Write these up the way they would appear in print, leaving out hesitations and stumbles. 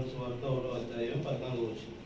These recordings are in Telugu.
యోహాను సువార్త 1వ అధ్యాయం 14వ వచనం.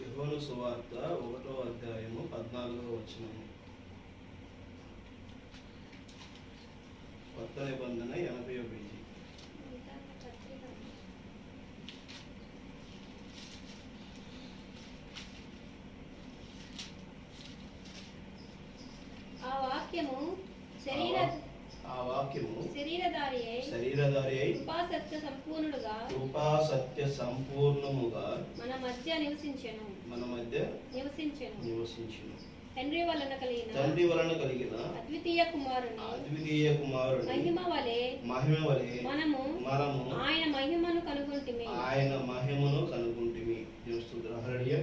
యోహాను సువార్త 1వ అధ్యాయము 14వ వచనం. కొత్త నిబంధన 80వ పేజీ. ఆ వాక్యము శరీరధారి అయి కృపా సత్య సంపూర్ణముగా మన మధ్య నివసించెను. తండ్రి వలన కలిగిన అద్వితీయ కుమారుని మహిమ వలె మనము ఆయన మహిమను కనుగొంటిమి. హల్లెలూయా.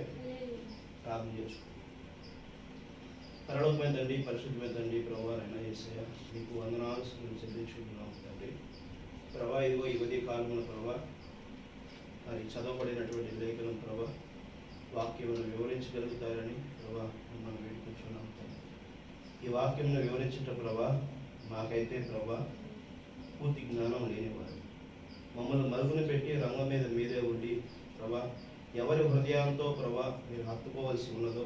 ప్రార్థన చేసుకుంటాం. పరలోకమైన తండ్రి, పరిశుద్ధమైన తండ్రి, ప్రభువా అయిన యేసయ్య, మీకు వందనాలు చెల్లించుకుంటున్నాము తండ్రి. ప్రభా, ఇదిగో ఈ ఉదయ కాలమున ప్రభా మరి చదవబడినటువంటి లేఖనం ప్రభా వాక్యమును వివరించగలుగుతారని ప్రభా మనం వేడుకుంటున్నాం తండ్రి. ఈ వాక్యమును వివరించట ప్రభా మాకైతే ప్రభా పూర్తి జ్ఞానం లేనివారు, మమ్మల్ని మరుగున పెట్టి రంగం మీద మీదే ఉండి ప్రభా ఎవరి హృదయంతో ప్రభా మీరు హత్తుకోవాల్సి ఉన్నదో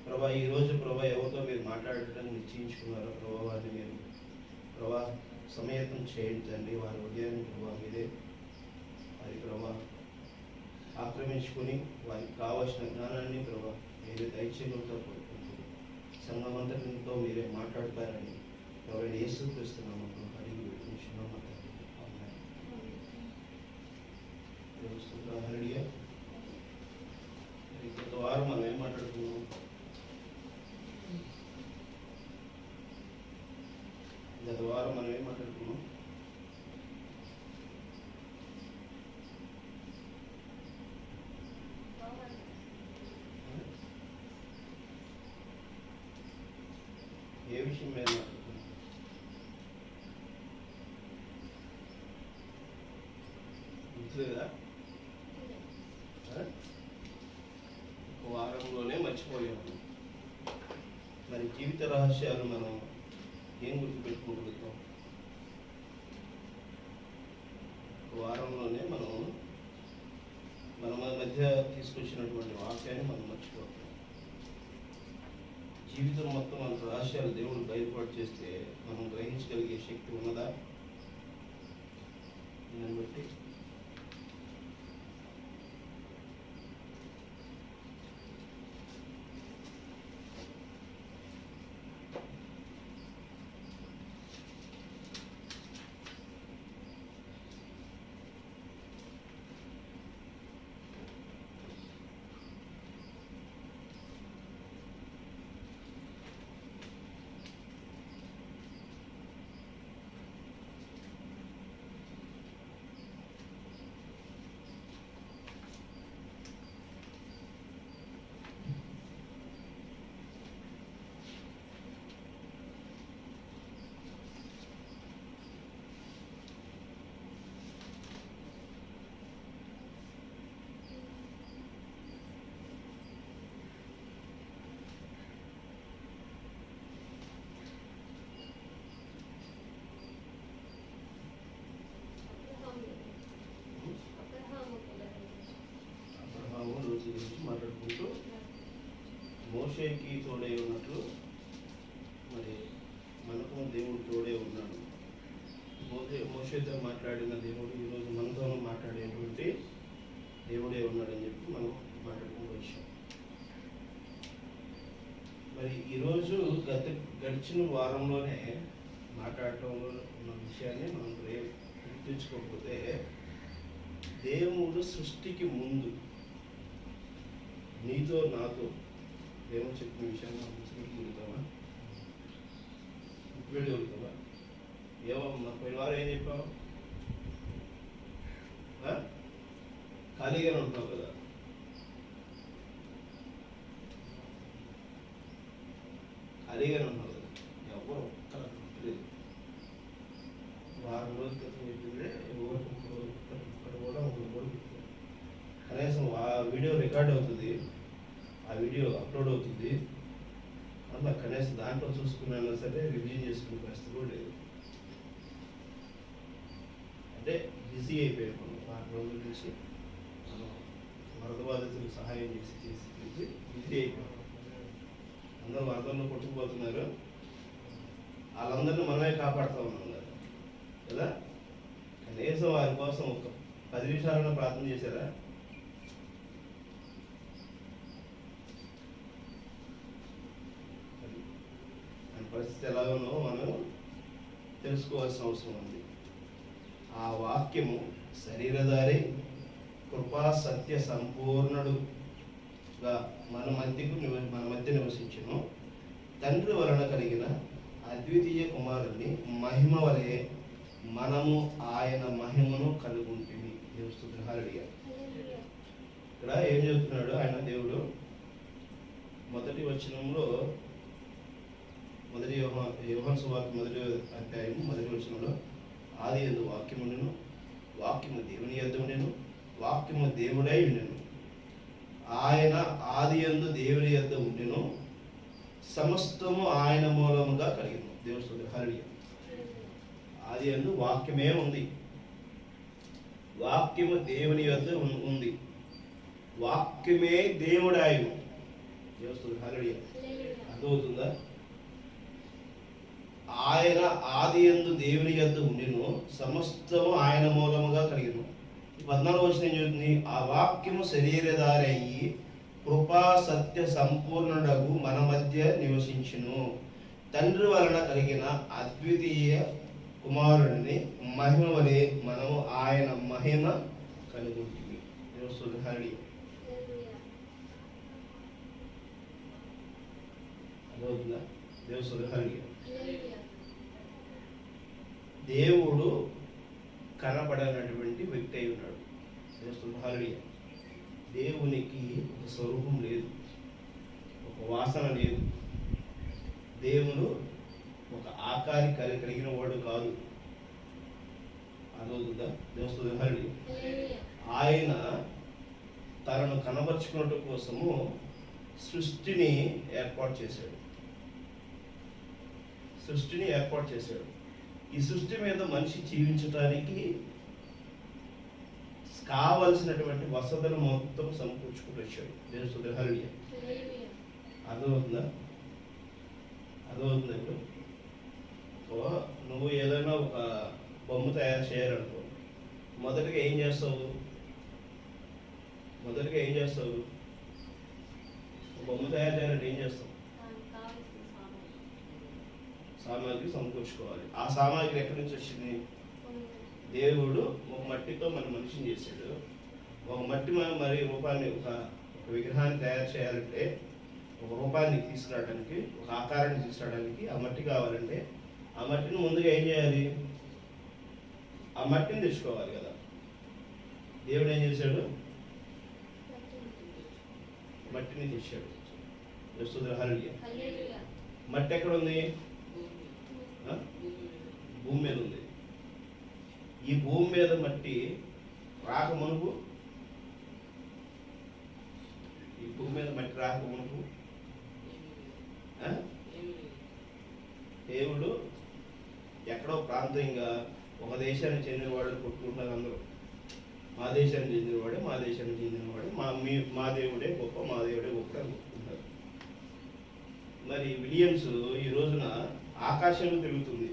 ప్రభా ఈరోజు ప్రభా ఎవరితో మీరు మాట్లాడటానికి నిశ్చయించుకున్నారో ప్రభా వారిని మీరు ప్రభా సమయత్నం చేయండి తండ్రి. వారి హృదయాన్ని ప్రభా మీదే వారి ప్రభా ఆక్రమించుకుని వారికి కావాల్సిన జ్ఞానాన్ని ప్రభా మీరే దయచేయడంతో కోరుకుంటూ సంఘమంతటితో మీరే మాట్లాడతారని ప్రభా యేసుక్రీస్తున్నాము అడిగి వేడుకుంటున్నాము తండ్రి. హల్లెలూయా. గత వారం మనం ఏం మాట్లాడుకున్నాం? ఏ విషయం మీద మాట్లాడుకున్నాం? గుర్తులేదా? ఒక వారంలోనే మర్చిపోయాము. మరి జీవిత రహస్యాలు మనం ఏం గుర్తుపెట్టుకోగలుగుతాం? వారంలోనే మనం మన మధ్య తీసుకొచ్చినటువంటి వాక్యాన్ని మనం మర్చిపోతాం. జీవితం మొత్తం మన రహస్యాలు దేవుడు బయలుపాటు చేస్తే మనం గ్రహించగలిగే శక్తి ఉన్నదా? దాన్ని బట్టి గురించి మాట్లాడుకుంటూ మోషేకి తోడై ఉన్నట్లు మరి మనకు దేవుడు తోడే ఉన్నాడు. మోషేతో మాట్లాడిన దేవుడు ఈరోజు మనతో మాట్లాడేటువంటి దేవుడే ఉన్నాడని చెప్పి మనం మాట్లాడుకుంటూ వచ్చాం. మరి ఈరోజు గడిచిన వారంలోనే మాట్లాడటంలో ఉన్న విషయాన్ని మనం గుర్తించుకోకపోతే, దేవుడు సృష్టికి ముందు నీతో నాతో దేవుడు చెప్పిన విషయాన్ని గుర్తుపెట్టుకుంటావా? గుర్తుపెట్టుకుంటావా? ఏమన్నా పోయిన వారు ఏం చెప్పావు? ఖాళీగానే ఉంటావు కదా. ఖాళీగానే ఉన్నావు కదా. ఎవరు ఒక్కరు లేదు. వారం రోజుల క్రితం చెప్పిందే ఒక్కడు కూడా కనీసం ఆ వీడియో రికార్డ్ అవుతుంది, ఆ వీడియో అప్లోడ్ అవుతుంది, అలా కనీసం దాంట్లో చూసుకున్నా సరే రివ్యూ చేసుకునే పరిస్థితి కూడా లేదు. అంటే బిజీ అయిపోయాం మనం. 4 రోజుల నుంచి మనం వరద బాధితులకు సహాయం చేసి బిజీ అయిపోయాం. అందరూ వరదల్లో కొట్టుకుపోతున్నారు, వాళ్ళందరినీ మనమే కాపాడుతూ ఉన్నాం కదా. కనీసం వారి కోసం ఒక 10 నిమిషాలను ప్రార్థన చేశారా? పరిస్థితి ఎలాగనో మనం తెలుసుకోవాల్సిన అవసరం ఉంది. ఆ వాక్యము శరీరధారి కృపా సత్య సంపూర్ణుడుగా మన మధ్య నివసించును. తండ్రి వలన కలిగిన అద్వితీయ కుమారుని మహిమ వలె మనము ఆయన మహిమను కలుగుంటుంది. దేవుడు హల్లెలూయా. ఇక్కడ ఏం చెప్తున్నాడు ఆయన దేవుడు? మొదటి వచనంలో, మొదటి యోహాను సువార్త 1వ అధ్యాయం 1వ వచనంలో, ఆది యందు వాక్యము ఉండెను, వాక్యము దేవుని యొద్ద ఉండెను, వాక్యము దేవుడై ఉండెను, ఆయన ఆది యందు దేవుని యొద్ద ఉండెను, సమస్తము ఆయన మూలముగా కలిగెను. దేవుడు హల్లెలూయా. ఆది యందు వాక్యమే ఉంది, వాక్యము దేవుని యొద్ద ఉంది, వాక్యమే దేవుడాయను. దేవుడు హల్లెలూయా. అర్థమవుతుందా? ఆయన ఆది యందు దేవుని యొద్ద ఉండెను, సమస్తము ఆయన మూలముగా కలిగెను. 14వ వచనం చెబుతుంది, ఆ వాక్యము శరీరధారి అయ్యి కృపా సత్య సంపూర్ణుడగు మన మధ్య నివసించును. తండ్రి వలన కలిగిన అద్వితీయ కుమారుడిని మహిమ వలె మనము ఆయన మహిమ కలుగుతుంది. దేవుడు హల్లెలూయా. అర్థమవుతుందా? దేవుడు హల్లెలూయా. దేవుడు కనపడనటువంటి వ్యక్తి అయి ఉన్నాడు. దేవుడు హల్లెలూయా. దేవునికి ఒక స్వరూపం లేదు, ఒక వాసన లేదు. దేవుడు ఒక ఆకారి కలిగిన వాడు కాదు. అర్థమవుతుందా? దేవుడు హల్లెలూయా. ఆయన తనను కనబరుచుకున్నట్టు కోసము సృష్టిని ఏర్పాటు చేశాడు. ఈ సృష్టి మీద మనిషి జీవించడానికి కావలసినటువంటి వసతులు మొత్తం సమకూర్చుకుంటూ వచ్చాడు. దేవుడు హల్లెలూయా. అర్థమవుతుందా? ఇప్పుడు నువ్వు ఏదైనా ఒక బొమ్మ తయారు చేయాలనుకో, మొదటిగా ఏం చేస్తావు? బొమ్మ తయారు చేయాలంటే ఏం చేస్తావు? సామాగ్రి సమకూర్చుకోవాలి. ఆ సామాగ్రి ఎక్కడి నుంచి వచ్చింది? దేవుడు ఒక మట్టితో మన మనిషిని చేశాడు. ఒక మట్టి మరి రూపాన్ని, ఒక విగ్రహాన్ని తయారు చేయాలంటే, ఒక రూపాన్ని తీసుకురావడానికి, ఒక ఆకారాన్ని తీసుకురావడానికి ఆ మట్టి కావాలంటే, ఆ మట్టిని ముందుగా ఏం చేయాలి? ఆ మట్టిని తెచ్చుకోవాలి కదా. దేవుడు ఏం చేశాడు? మట్టిని తెచ్చాడు. హల్లెలూయా. మట్టి ఎక్కడ ఉంది? భూమి మీద ఉంది. ఈ భూమి మీద మట్టి రాకమునుపు, దేవుడు ఎక్కడో ప్రాంతంగా ఒక దేశానికి చెందినవాడు కొట్టుకుంటున్నారు అందరూ. మా దేశానికి చెందినవాడే, మా దేవుడే గొప్ప అని కొట్టుకుంటున్నారు. మరి విలియమ్స్ ఈ రోజున ఆకాశంలో తిరుగుతుంది.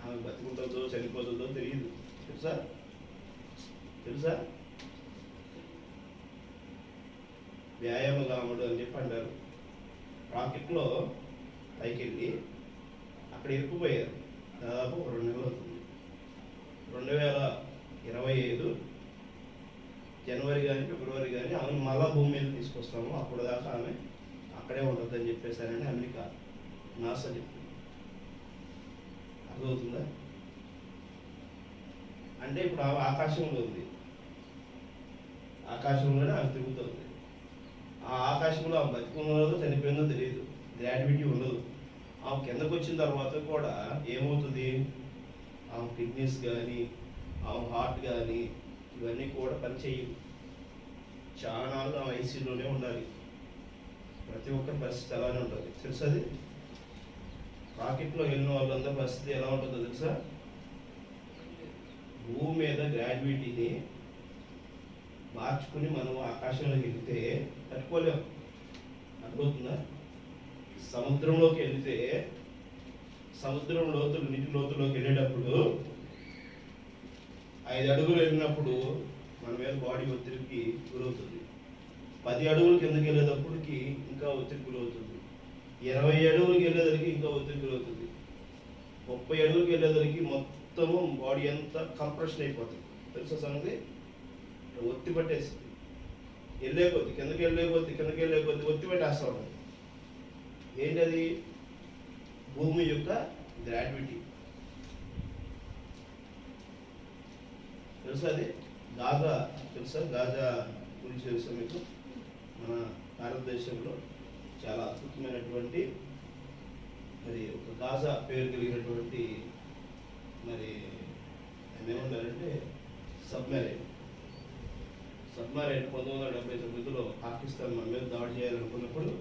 ఆమె బతుకుంటుందో చనిపోతుందో తెలియదు. తెలుసా? వ్యాయామగాముడు అని చెప్పి అంటారు. రాకెట్లో పైకి వెళ్ళి అక్కడ ఇరుక్కుపోయారు. దాదాపు 2 నెలలు అవుతుంది. 2025 జనవరి కానీ ఫిబ్రవరి కానీ ఆమెను మళ్ళా భూమి మీద తీసుకొస్తాము, అప్పుడు దాకా ఆమె అక్కడే ఉంటుందని చెప్పేశారని అమెరికా నాసా చెప్పింది. అర్థమవుతుందా? అంటే ఇప్పుడు ఆమె ఆకాశంలో ఉంది, ఆకాశంలోనే ఆమె తిరుగుతుంది. ఆ ఆకాశంలో ఆమె బతికున్నదో చనిపోయిందో తెలియదు, గ్రావిటీ ఉండదు. ఆమె కిందకు వచ్చిన తర్వాత కూడా ఏమవుతుంది, ఆమె కిడ్నీస్ కానీ ఆమె హార్ట్ కానీ ఇవన్నీ కూడా పనిచేయవు. చాలా నాళ్ళు ఆమె ఐసీయూలోనే ఉండాలి. ప్రతి ఒక్కరి పరిస్థితి అలానే ఉంటుంది. తెలుసా? అది రాకెట్లో వెళ్ళిన వాళ్ళందరి పరిస్థితి ఎలా ఉంటుందో తెలుసా? భూమి మీద గ్రావిటీని మార్చుకుని మనం ఆకాశంలోకి వెళితే తట్టుకోలేము. అర్థమవుతుందా? సముద్రంలోకి వెళితే సముద్రం లోతులు, నీటి లోతులోకి వెళ్ళేటప్పుడు 5 అడుగులు వెళ్ళినప్పుడు మన మీద బాడీ ఒత్తిడికి గురవుతుంది. 10 అడుగులు కిందకి వెళ్ళేటప్పటికి ఇంకా ఒత్తిడి గురవుతుంది. 20 అడుగులకి వెళ్ళేసరికి ఇంకా ఒత్తిడి గురవుతుంది. 30 అడుగులకి వెళ్ళేసరికి మొత్తము బాడీ అంతా కంప్రెషన్ అయిపోతుంది. తెలుసా సంగతి? ఒత్తి పట్టేస్తుంది. వెళ్ళే కొద్ది కిందకి వెళ్ళే కొద్ది ఒత్తి పెట్టేస్తూ ఉంటుంది. ఏంటి అది? భూమి యొక్క గ్రావిటీ. తెలుసా? అది గాజా తెలుసా? గాజా గురించి తెలుసా మీకు? మన భారతదేశంలో చాలా అద్భుతమైనటువంటి మరి ఒక గాజా పేరు కలిగినటువంటి మరి ఏమంటారంటే సబ్మెరైన్ 1979లో పాకిస్తాన్ మన మీద దాడి చేయాలనుకున్నప్పుడు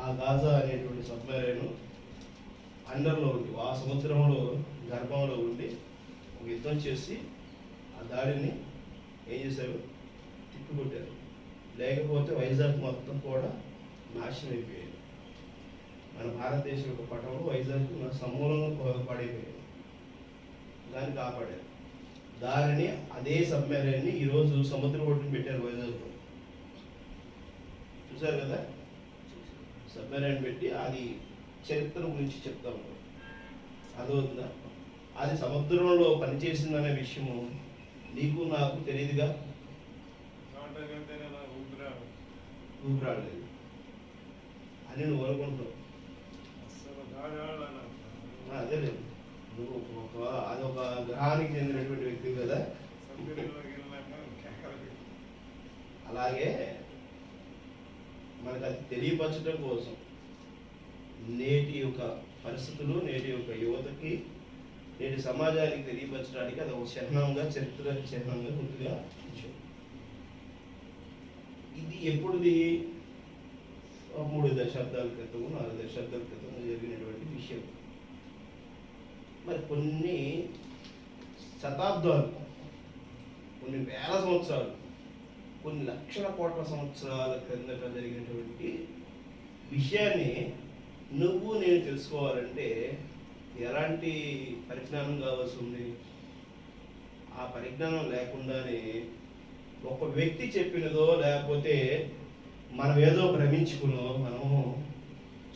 ఆ గాజా అనేటువంటి సబ్మెరైన్ అండర్లో ఉండి, ఆ సముద్రంలో గర్భంలో ఉండి ఒక యుద్ధం చేసి ఆ దాడిని ఏం చేశారు? తిప్పికొట్టారు. లేకపోతే వైజాగ్ మొత్తం కూడా నాశనం అయిపోయాయి. మన భారతదేశం యొక్క పటంలో వైజాగ్ సమూలంగా పడైపోయాయి. దాన్ని కాపాడారు. దానిని అదే సబ్మెరైన్ని ఈరోజు సముద్ర ఒడ్డున పెట్టారు వైజాగ్లో. చూసారు కదా? సబ్మెరైన్ పెట్టి అది చరిత్ర గురించి చెప్తా ఉంటాం. అదవుతుందా? అది సముద్రంలో పనిచేసిందనే విషయము నీకు నాకు తెలియదుగా. ఊపిరాడలేదు అని నువ్వు అనుకుంటావు. అదే లేదు, నువ్వు అదొక గ్రహానికి చెందినటువంటి వ్యక్తి కదా. అలాగే మనకు అది తెలియపరచడం కోసం నేటి యొక్క పరిస్థితులు, నేటి యొక్క యువతకి, నేటి సమాజానికి తెలియపరచడానికి అది ఒక చిహ్నంగా, చరిత్ర చిహ్నంగా గుర్తుగా ఇచ్చాం. ఇది ఎప్పుడుది? 3 దశాబ్దాల క్రితం, 4 దశాబ్దాల క్రితం జరిగినటువంటి విషయం. మరి కొన్ని శతాబ్దాలు, కొన్ని వేల సంవత్సరాలు, కొన్ని లక్షల కోట్ల సంవత్సరాల క్రిందట జరిగినటువంటి విషయాన్ని నువ్వు నేను తెలుసుకోవాలంటే ఎలాంటి పరిజ్ఞానం కావాల్సి ఉంది? ఆ పరిజ్ఞానం లేకుండానే ఒక వ్యక్తి చెప్పినదో లేకపోతే మనం ఏదో భ్రమించుకునో మనము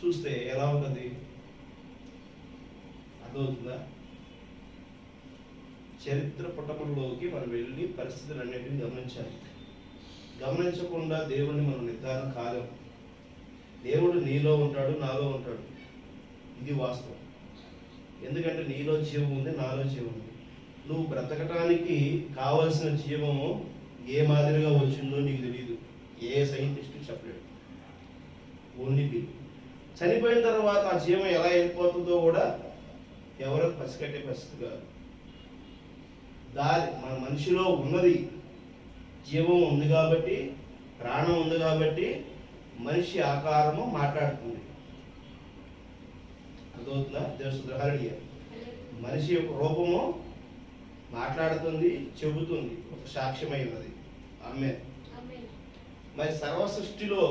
చూస్తే ఎలా ఉంటుంది? అర్థమవుతుందా? చరిత్ర పుటముల్లోకి మనం వెళ్ళి పరిస్థితులన్నింటినీ గమనించాలి. గమనించకుండా దేవుణ్ణి మనం నిర్ధారణ కాలేం. దేవుడు నీలో ఉంటాడు, నాలో ఉంటాడు. ఇది వాస్తవం. ఎందుకంటే నీలో జీవం ఉంది, నాలో జీవం ఉంది. నువ్వు బ్రతకటానికి కావలసిన జీవము ఏ మాదిరిగా వచ్చిందో నీకు తెలియదు. ఏ సైంటిస్ట్ చెప్పలేడు. ఓన్లీ బి. చనిపోయిన తర్వాత ఆ జీవం ఎలా వెళ్ళిపోతుందో కూడా ఎవరో పసిగట్టే పరిస్థితి కాదు. మన మనిషిలో ఉన్నది జీవం ఉంది కాబట్టి, ప్రాణం ఉంది కాబట్టి మనిషి ఆకారము మాట్లాడుతుంది. అర్థమవుతుందా? దేవసుద్రహరణీయ మనిషి యొక్క రూపము మాట్లాడుతుంది, చెబుతుంది, ఒక సాక్ష్యమై ఉన్నది. ఆమె మరి సర్వ సృష్టిలో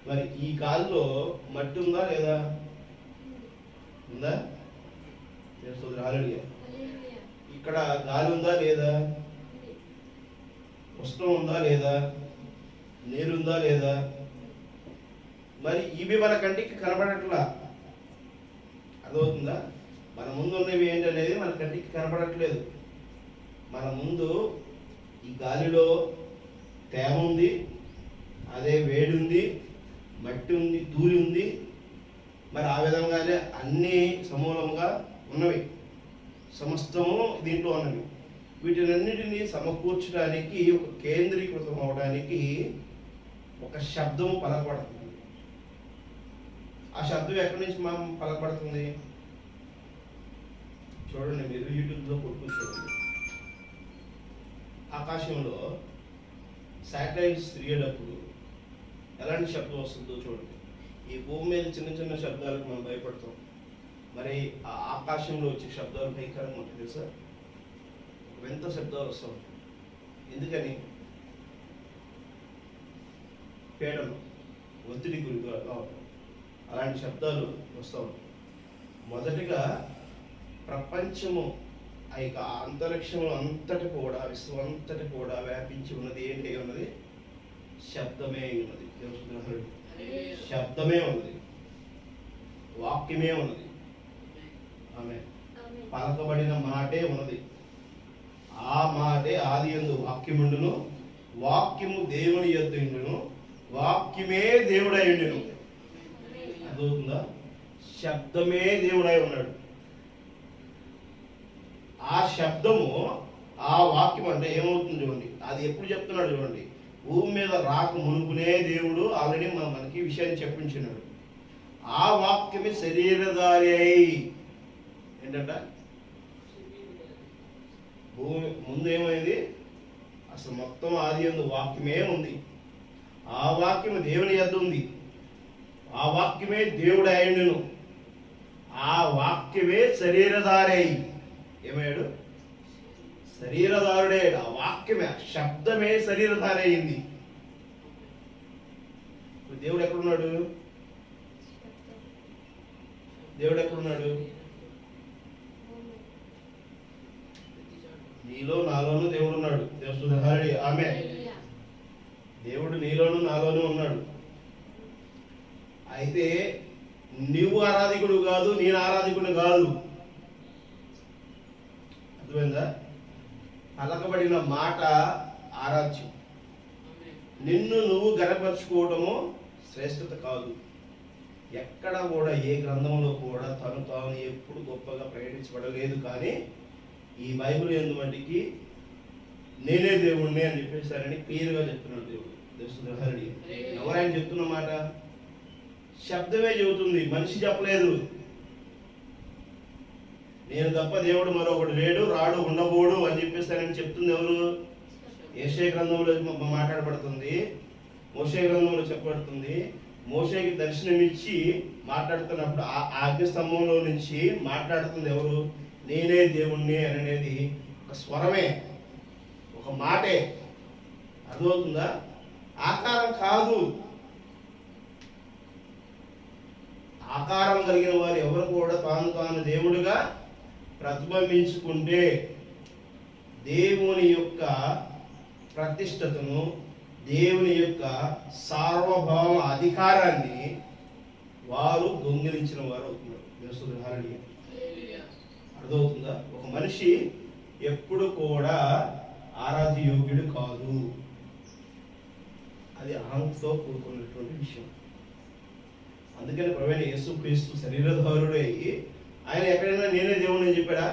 మరి ఈ కాల్లో మట్టి ఉందా లేదా? ఉందా? దేవసుద్రహరణీయ ఇక్కడ గాలి ఉందా లేదా? ఉష్ణం ఉందా లేదా? నీరుందా లేదా? మరి ఇవి మన కంటికి కనబడట్లా. అర్థమవుతుందా? మన ముందు ఉన్నవి ఏంటనేది మన కంటికి కనపడట్లేదు. మన ముందు ఈ గాలిలో తేమ ఉంది, అదే వేడి ఉంది, మట్టి ఉంది, ధూళి ఉంది. మరి ఆ విధంగానే అన్నీ సమూలంగా ఉన్నవి, సమస్తము దీంట్లో ఉన్నవి. వీటినన్నిటినీ సమకూర్చడానికి, ఒక కేంద్రీకృతం అవడానికి ఒక శబ్దము పలకబడుతుంది. ఆ శబ్దం ఎక్కడి నుంచి పలకబడుతుంది? చూడండి, మీరు యూట్యూబ్లో కొట్టుకుని చూడండి. ఆకాశంలో శాటిలైట్స్ తిరిగేటప్పుడు ఎలాంటి శబ్దం వస్తుందో చూడండి. ఈ భూమి మీద చిన్న చిన్న శబ్దాలకు మనం భయపడతాం. మరి ఆ ఆకాశంలో వచ్చే శబ్దాలు భయంకరంగా ఉంటాయి తెలుసా? వింత శబ్దాలు వస్తూ ఉంటాయి. ఎందుకని? పీడనం, ఒత్తిడి గురిగా ఉంటాం, అలాంటి శబ్దాలు వస్తూ ఉంటాయి. మొదటిగా ప్రపంచము ఆ యొక్క అంతరిక్షంలో అంతటి కూడా, విశ్వం అంతటి కూడా వ్యాపించి ఉన్నది ఏంటి ఉన్నది? శబ్దమే ఉన్నది. శబ్దమే ఉన్నది, వాక్యమే ఉన్నది. ఆమె పలకబడిన మాటే ఉన్నది. ఆ మాటే ఆది యందు వాక్యముండును, వాక్యము దేవుని యొద్ద ఉండును, వాక్యమే దేవుడై ఉండును. అర్థమవుతుందా? శబ్దమే దేవుడై ఉన్నాడు. ఆ శబ్దము, ఆ వాక్యం అంటే ఏమవుతుంది చూడండి. అది ఎప్పుడు చెప్తున్నాడు చూడండి. భూమి మీద రాక మునుపునే దేవుడు ఆల్రెడీ మనకి విషయాన్ని చెప్పించున్నాడు. ఆ వాక్యమే శరీరధారి అయి, ఏంటంట, భూమి ముందు ఏమైంది? అసలు మొత్తం ఆది యందు వాక్యమే ఉంది. ఆ వాక్యము దేవుని యొద్ద ఉంది. ఆ వాక్యమే దేవుడు అయ్యుండును. ఆ వాక్యమే శరీరధారి అయి ఏమయ్యాడు? శరీరధారుడే. ఆ వాక్యమే, శబ్దమే శరీరధారి అయింది. ఇప్పుడు దేవుడు ఎక్కడున్నాడు? దేవుడు ఎక్కడున్నాడు? నీలో నాలోనూ దేవుడు ఉన్నాడు. దేవుడు ఆమె దేవుడు నీలోను నాలోనూ ఉన్నాడు. అయితే నువ్వు ఆరాధికుడు కాదు, నేను ఆరాధికుడు కాదు. అర్థమైందా? పలకబడిన మాట ఆరాధ్యం. నిన్ను నువ్వు గనపరుచుకోవటము శ్రేష్టత కాదు. ఎక్కడ కూడా ఏ గ్రంథంలో కూడా తను తాను ఎప్పుడు గొప్పగా ప్రకటించబడలేదు. కానీ ఈ బైబిల్ యందు మట్టికి నేనే దేవుణ్ణి అని చెప్పేసారని క్లియర్గా చెప్తున్నాడు దేవుడు. దేవుడు ఎవరైనా చెప్తున్న మాట శబ్దమే చెబుతుంది, మనిషి చెప్పలేదు. నేను తప్ప దేవుడు మరొకడు లేడు, రాడు, ఉండబోడు అని చెప్పేసారని చెప్తుంది ఎవరు? యెషయా గ్రంథంలో మాట్లాడబడుతుంది, మోషే గ్రంథంలో చెప్పబడుతుంది. మోషేకి దర్శనమిచ్చి మాట్లాడుతున్నప్పుడు ఆ అగ్నిస్తంభంలో నుంచి మాట్లాడుతుంది ఎవరు? నేనే దేవుణ్ణి అనేది ఒక స్వరమే, ఒక మాటే. అర్థమవుతుందా? ఆకారం కాదు. ఆకారం కలిగిన వారు ఎవరు కూడా తాను దేవుడుగా ప్రతిబింబించుకుంటే దేవుని యొక్క ప్రతిష్టతను, దేవుని యొక్క సార్వభౌమ అధికారాన్ని వారు దొంగిలించిన వారు అవుతున్నారు. అర్థమవుతుందా? ఒక మనిషి ఎప్పుడు కూడా ఆరాధ్యయోగ్యుడు కాదు. అది అహంతో కూడుకున్నటువంటి విషయం. అందుకని ప్రభువైన యేసుక్రీస్తు శరీరధారుడు అయ్యి ఆయన ఎక్కడైనా నేనే దేవుని అని చెప్పాడా?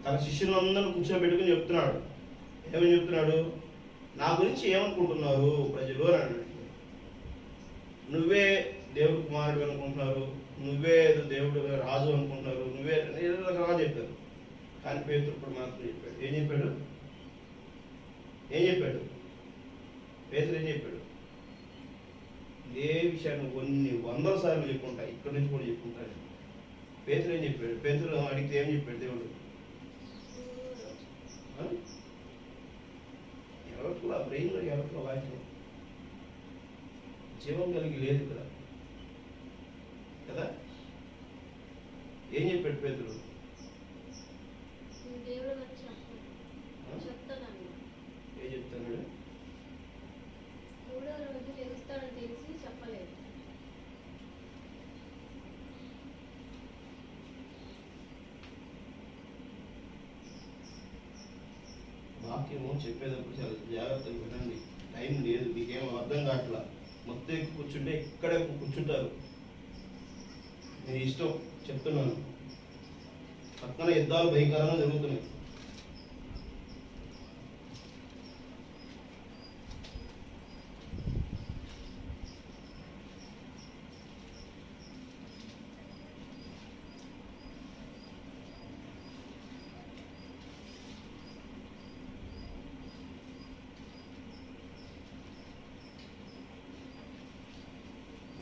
తన శిష్యులందరూ కూర్చోబెట్టుకుని చెప్తున్నాడు. ఏమని చెప్తున్నాడు? నా గురించి ఏమనుకుంటున్నారు ప్రజలు అని అన్నాడు. నువ్వే దేవుడు కుమారుడు అనుకుంటున్నారు, నువ్వే దేవుడు రాజు అనుకుంటున్నారు, నువ్వే రకరకాలుగా చెప్పారు. కానీ పేతురు ఇప్పుడు మాత్రం చెప్పాడు. ఏం చెప్పాడు? పేతురు ఏం చెప్పాడు? ఇదే విషయాన్ని కొన్ని వందల సార్లు చెప్పుకుంటాయి, ఇక్కడి నుంచి కూడా చెప్పుకుంటాడు. పేతురు ఏం చెప్పాడు? పేతురు అడిగితే ఏం చెప్పాడు దేవుడు? ఎవరికి ఆ బ్రెయిన్లో ఎవరికి వాక్యం జీవం కలిగి లేదు కదా కదా. ఏం చెప్పాడు పేతురు? ఏం చెప్తాడు? చెప్పేటప్పుడు చాలా జాగ్రత్తగా వినండి. టైం లేదు, మీకేం అర్థం కావట్లా. మొత్తం ఎక్కువ కూర్చుంటే ఇక్కడే కూర్చుంటారు. మీ ఇష్టం చెప్తున్నాను. పక్కన యుద్ధాలు భయంకరంగా జరుగుతున్నాయి.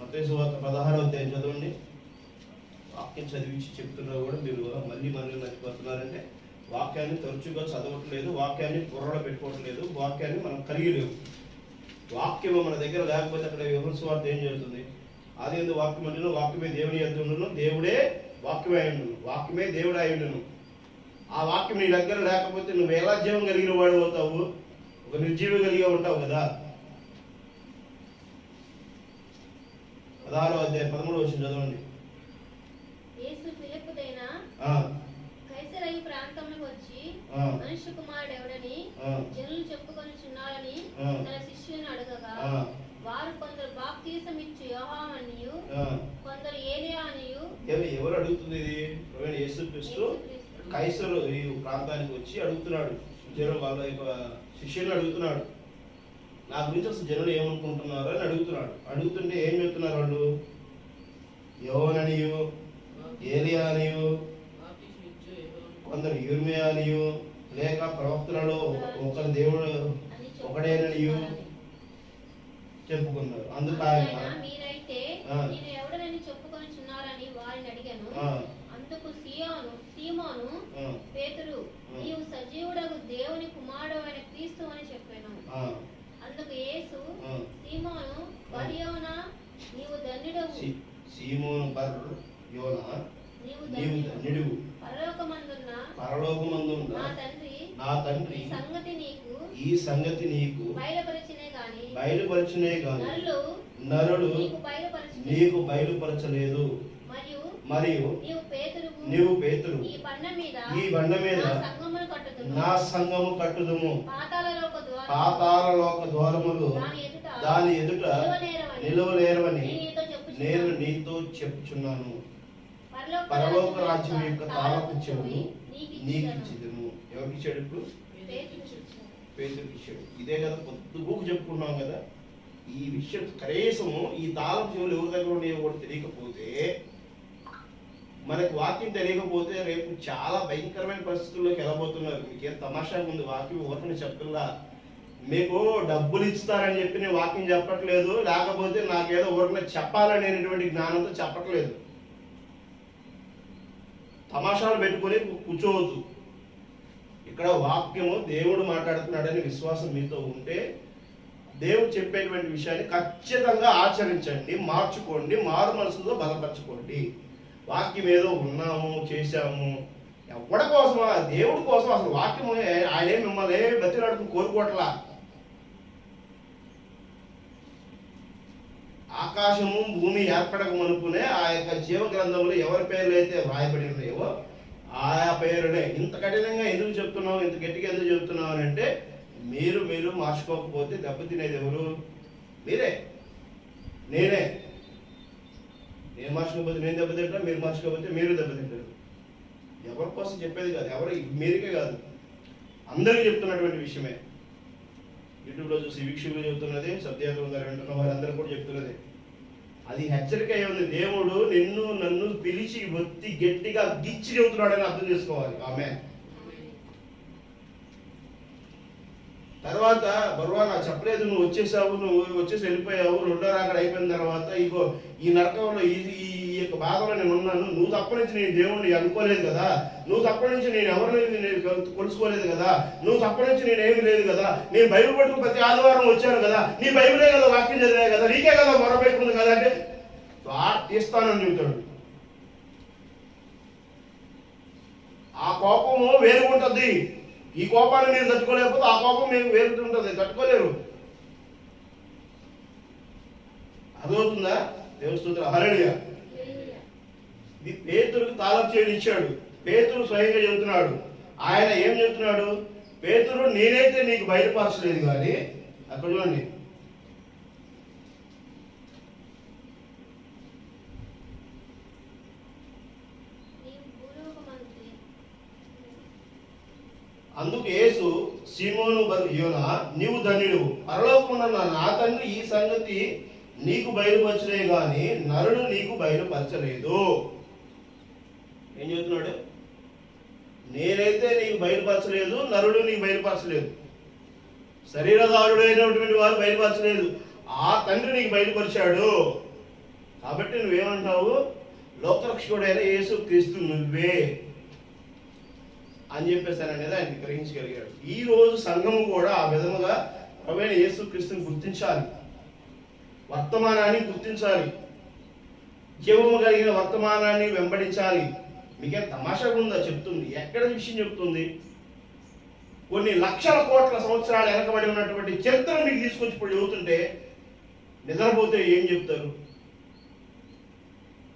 మత్తయి సువార్త 16వ అధ్యాయం చదవండి. వాక్యం చదివించి చెప్తున్నా కూడా మీరు మళ్ళీ మర్చిపోతున్నారంటే వాక్యాన్ని తరచుగా చదవట్లేదు, వాక్యాన్ని బుర్రలో పెట్టుకోవట్లేదు, వాక్యాన్ని మనం కలిగి లేవు. వాక్యం మన దగ్గర లేకపోతే అక్కడ యోహాను సువార్త ఏం జరుగుతుంది? ఆదియందు వాక్యం ఉండును, వాక్యమే దేవుని యొద్ద ఉండును, దేవుడే వాక్యమే అయి ఉండును, వాక్యమే దేవుడే అయి ఉండును. ఆ వాక్యం నీ దగ్గర లేకపోతే నువ్వు ఎలా జీవం కలిగిన వాడు అవుతావు? ఒక నిర్జీవి కలిగి ఉంటావు కదా. 16వ అధ్యాయం 13వ వచనం చదవండి. యేసు ఫిలిప్పుదైన కైసరయి ప్రాంతంలోకి వచ్చి మనుష్య కుమారుడు ఎవడని జనులు చెప్పుకొనుచున్నారని తన శిష్యులను అడగగా వారు కొందరు బాప్తిసం ఇచ్చు యోహాను అనియు కొందరు ఏలియా అనియు. ఎవరు అడుగుతుంది ఇది? యేసుక్రీస్తు కైసరు ఈ ప్రాంతానికి వచ్చి అడుగుతున్నాడు, జనం వాళ్ళ యొక్క శిష్యులను అడుగుతున్నాడు, నా గురించి అసలు జనులు ఏమనుకుంటున్నారు అని అడుగుతున్నాడు. అడుగుతుంటే ఏం చెప్తున్నారు వాళ్ళు? యోహాననియు, ఏలియా అనియు, కొందరు యిర్మీయా అనియు, లేక ప్రవక్తలలో ఒకరు దేవుడు ఒకడేననియు చెప్పుకున్నారు. అందుకు ఆయన మీరైతే నేను ఎవడనని చెప్పుకొనుచున్నారని వారిని అడిగాను. అందుకు సీమోను పేతురు, నీవు సజీవుడగు దేవుని కుమారుడు అయిన క్రీస్తు అని చెప్పాను. అందుకు యేసు సీమోను బర్యోనా, నీవు ధన్యుడవు. సీమోను బర్యోనా, నీవు ధన్యుడవు. పరలోకమందున్న నా తండ్రి ఈ సంగతి నీకు బయలుపరచినే గాని నరుడు నీకు బయలుపరచలేదు. మరియు నీవు పేతురు, ఈ బండ మీద నా సంఘము కట్టుదుము, పాతాళలోక ద్వారములు దాని ఎదుట నిలువలేరవని నేను నీతో చెప్పుచున్నాను. పరలోక రాజ్యం యొక్క తాళపు చెవులు నీకు ఇచ్చిదును. ఎవరికి ఇచ్చాడు? ఇప్పుడు పేతురుకి ఇచ్చాడు. ఇదే కదా పొద్దుగూకు చెప్పుకున్నాం కదా. ఈ విషయం కనీసము ఈ తాళపు చెవులు ఎవరి దగ్గర ఉండేవి కూడా తెలియకపోతే, మనకు వాక్యం తెలియకపోతే రేపు చాలా భయంకరమైన పరిస్థితుల్లోకి వెళ్ళబోతున్నారు. మీకేం తమాషా ఉంది? వాక్యం ఊరకని చెప్పల్లా. మీకు డబ్బులు ఇస్తారని చెప్పి నేను వాక్యం చెప్పట్లేదు, లేకపోతే నాకేదో ఊరకనే చెప్పాలనేటువంటి జ్ఞానంతో చెప్పట్లేదు. తమాషాలు పెట్టుకొని కూర్చోవద్దు. ఇక్కడ వాక్యము దేవుడు మాట్లాడుతున్నాడని విశ్వాసం మీతో ఉంటే దేవుడు చెప్పేటువంటి విషయాన్ని ఖచ్చితంగా ఆచరించండి, మార్చుకోండి, మారు మనసులో బలపరచుకోండి. వాక్యం ఏదో ఉన్నాము చేశాము ఎవరి కోసమా? దేవుడి కోసం. అసలు వాక్యము ఆయనే మిమ్మల్ని బతిలాడుకుని కోరుకోవట్లా. ఆకాశము భూమి ఏర్పడక మనుకునే ఆ యొక్క జీవ గ్రంథంలో ఎవరి పేర్లు అయితే రాయబడి ఉన్నాయో ఆయా పేరునే. ఇంత కఠినంగా ఎందుకు చెప్తున్నావు, ఇంత గట్టిగా ఎందుకు చెప్తున్నావు అని అంటే, మీరు మార్చుకోకపోతే దెబ్బతినేది ఎవరు? మీరే, నేనే. నేను మార్చుకోకపోతే నేను దెబ్బతింటా, మీరు మార్చుకోకపోతే మీరు దెబ్బతింటారు. ఎవరి కోసం చెప్పేది కాదు, ఎవరు మీరికే కాదు, అందరికీ చెప్తున్నటువంటి విషయమే. యూట్యూబ్లో చూసి వీక్షకులు చెబుతున్నది, సత్యాత్మ గారు వింటున్న వారందరూ కూడా చెప్తున్నది. అది హెచ్చరిక ఉంది. దేవుడు నిన్ను నన్ను పిలిచి ఒత్తి గట్టిగా గిచ్చి చెబుతున్నాడని అర్థం చేసుకోవాలి. ఆమె తర్వాత బరువా నాకు చెప్పలేదు, నువ్వు వచ్చేసావు, నువ్వు వచ్చేసి వెళ్ళిపోయావు, రెండో రాకడ అయిపోయిన తర్వాత ఇగో ఈ నరకంలో ఈ యొక్క భాగంలో నేను ఉన్నాను. నువ్వు తప్ప నుంచి నేను దేవుణ్ణి అనుకోలేదు కదా, నువ్వు తప్ప నుంచి నేను ఎవరిని నేను కొలుసుకోలేదు కదా, నువ్వు తప్ప నుంచి నేనేమి లేదు కదా, నేను బైబిల్ పట్టుకు ప్రతి ఆదివారం వచ్చాను కదా, నీ బైబిలే కదా వాక్యం చదివే కదా, నీకే కదా మొరపెట్టుకుంది కదా అంటే తీస్తానని చెబుతాడు. ఆ కోపము వేరుగుంటుంది. ఈ కోపాన్ని మీరు తట్టుకోలేకపోతే ఆ కోపం మీకు వేరుతుంటుంది, తట్టుకోలేరు. అదవుతుందా? దేవస్తోత్రం, హల్లెలూయా. ఇది పేతురుకు తాళపు చెవులు ఇచ్చాడు. పేతురు స్వయంగా చెబుతున్నాడు. ఆయన ఏం చెబుతున్నాడు? పేతురు, నేనైతే నీకు బయలుపరచలేదు కానీ, అక్కడ చూడండి, అందుకు యేసు సీమోను యోనా, నీవు ధన్యుడు, పరలోకమున్న నా తండ్రి ఈ సంగతి నీకు బయలుపరచలే గాని నరుడు నీకు బయలుపరచలేదు. ఏం చెబుతున్నాడు? నేనైతే నీకు బయలుపరచలేదు, నరుడు నీకు బయలుపరచలేదు, శరీరధారుడైనటువంటి వారు బయలుపరచలేదు, ఆ తండ్రి నీకు బయలుపరిచాడు. కాబట్టి నువ్వేమంటావు? లోకరక్షకుడైన యేసు క్రీస్తు నువ్వే అని చెప్పేసాను అనేది ఆయన గ్రహించగలిగాడు. ఈ రోజు సంఘము కూడా ఆ విధముగా ప్రభువైన యేసు క్రీస్తుని గుర్తించాలి, వర్తమానాన్ని గుర్తించాలి, జీవము కలిగిన వర్తమానాన్ని వెంబడించాలి. మీకేం తమాషాగా ఉందా చెప్తుంది? ఎక్కడ విషయం చెప్తుంది? కొన్ని లక్షల కోట్ల సంవత్సరాలు వెనకబడి ఉన్నటువంటి చరిత్ర మీకు తీసుకొచ్చి ఇప్పుడు చెబుతుంటే నిద్రపోతే ఏం చెప్తారు?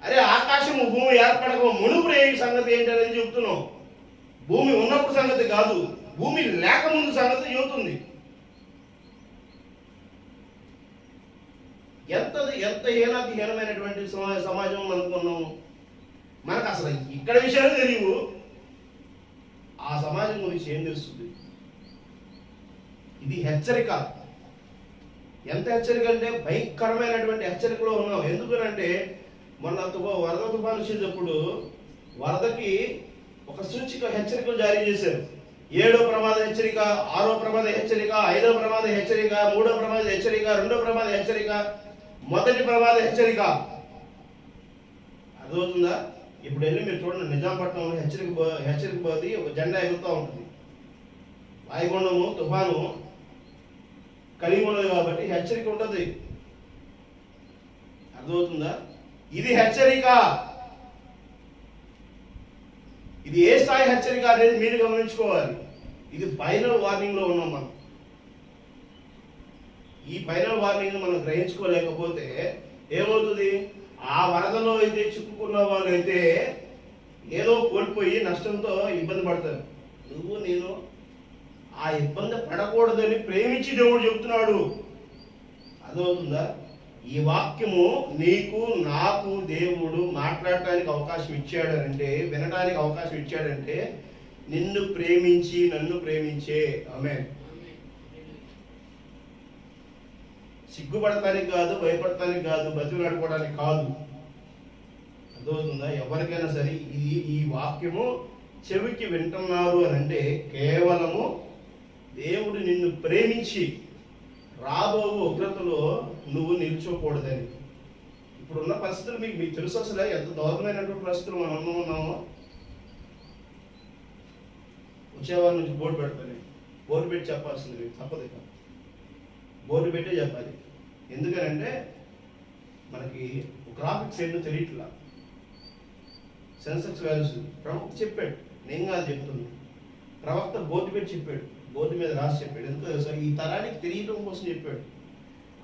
అరే ఆకాశము భూమి ఏర్పడక మునుపు ఏ సంగతి ఏంటనేది చెప్తున్నాం. భూమి ఉన్నప్పుడు సంగతి కాదు, భూమి లేకముందు సంగతి చెబుతుంది. ఎంత హీనమైనటువంటి సమాజం అనుకున్నాము. మనకు అసలు ఇక్కడ విషయాలు తెలియవు, ఆ సమాజం గురించి ఏం తెలుస్తుంది? ఇది హెచ్చరిక. ఎంత హెచ్చరిక అంటే భయంకరమైనటువంటి హెచ్చరికలో ఉన్నాం. ఎందుకనంటే మొన్న వరద తుఫాను వచ్చేటప్పుడు వరదకి ఒక సూచిక హెచ్చరికలు జారీ చేశారు. 7వ ప్రమాద హెచ్చరిక, 6వ ప్రమాద హెచ్చరిక, 5వ ప్రమాద హెచ్చరిక, 3వ ప్రమాద హెచ్చరిక, 2వ ప్రమాద హెచ్చరిక, మొదటి ప్రమాద హెచ్చరిక. అర్థమవుతుందా? ఇప్పుడు వెళ్ళి మీరు చూడండి, నిజాంపట్నంలో హెచ్చరిక పోతే జెండా ఎగురుతూ ఉంటుంది. వాయుగుండము తుఫాను కలిగి ఉన్నది కాబట్టి హెచ్చరిక ఉంటుంది. అర్థమవుతుందా? ఇది హెచ్చరిక. ఇది ఏ స్థాయి హెచ్చరిక అనేది మీరు గమనించుకోవాలి. ఇది ఫైనల్ వార్నింగ్ లో ఉన్నాం మనం. ఈ ఫైనల్ వార్నింగ్ మనం గ్రహించుకోలేకపోతే ఏమవుతుంది? ఆ వరదలో అయితే చిక్కుకున్న వాళ్ళు అయితే ఏదో కోల్పోయి నష్టంతో ఇబ్బంది పడతారు. నువ్వు నేను ఆ ఇబ్బంది పడకూడదని ప్రేమించి దేవుడు చెప్తున్నాడు. అదవుతుందా? ఈ వాక్యము నీకు నాకు దేవుడు మాట్లాడటానికి అవకాశం ఇచ్చాడంటే, వినడానికి అవకాశం ఇచ్చాడంటే నిన్ను ప్రేమించి నన్ను ప్రేమించే. ఆమేన్. సిగ్గుపడటానికి కాదు, భయపడటానికి కాదు, బతిలాడుకోవడానికి కాదు. అర్థమవుతుందా? ఎవరికైనా సరే ఈ వాక్యము చెవికి వింటున్నారు అని అంటే కేవలము దేవుడు నిన్ను ప్రేమించి రాబో ఉగ్రతలో నువ్వు నిల్చోకూడదని. ఇప్పుడున్న పరిస్థితులు మీకు తెలుసు. అసలు ఎంత దారుణమైనటువంటి పరిస్థితులు మనం ఉన్నామో. వచ్చేవారి నుంచి బోర్డు పెడతాను, బోర్డు పెట్టి చెప్పాల్సింది తప్పదు. ఇక బోర్డు పెట్టే చెప్పాలి. ఎందుకనంటే మనకి గ్రాఫిక్స్ ఏంటో తెలియట్లా. సెన్సెక్స్ వాల్యూస్ ప్రవక్త చెప్పాడు, నేను కాదు చెప్తుంది. ప్రవక్త బోర్డు పెట్టి చెప్పాడు, బోర్డు మీద రాసి చెప్పాడు. ఎందుకు? ఈ తరానికి తెలియటం కోసం చెప్పాడు.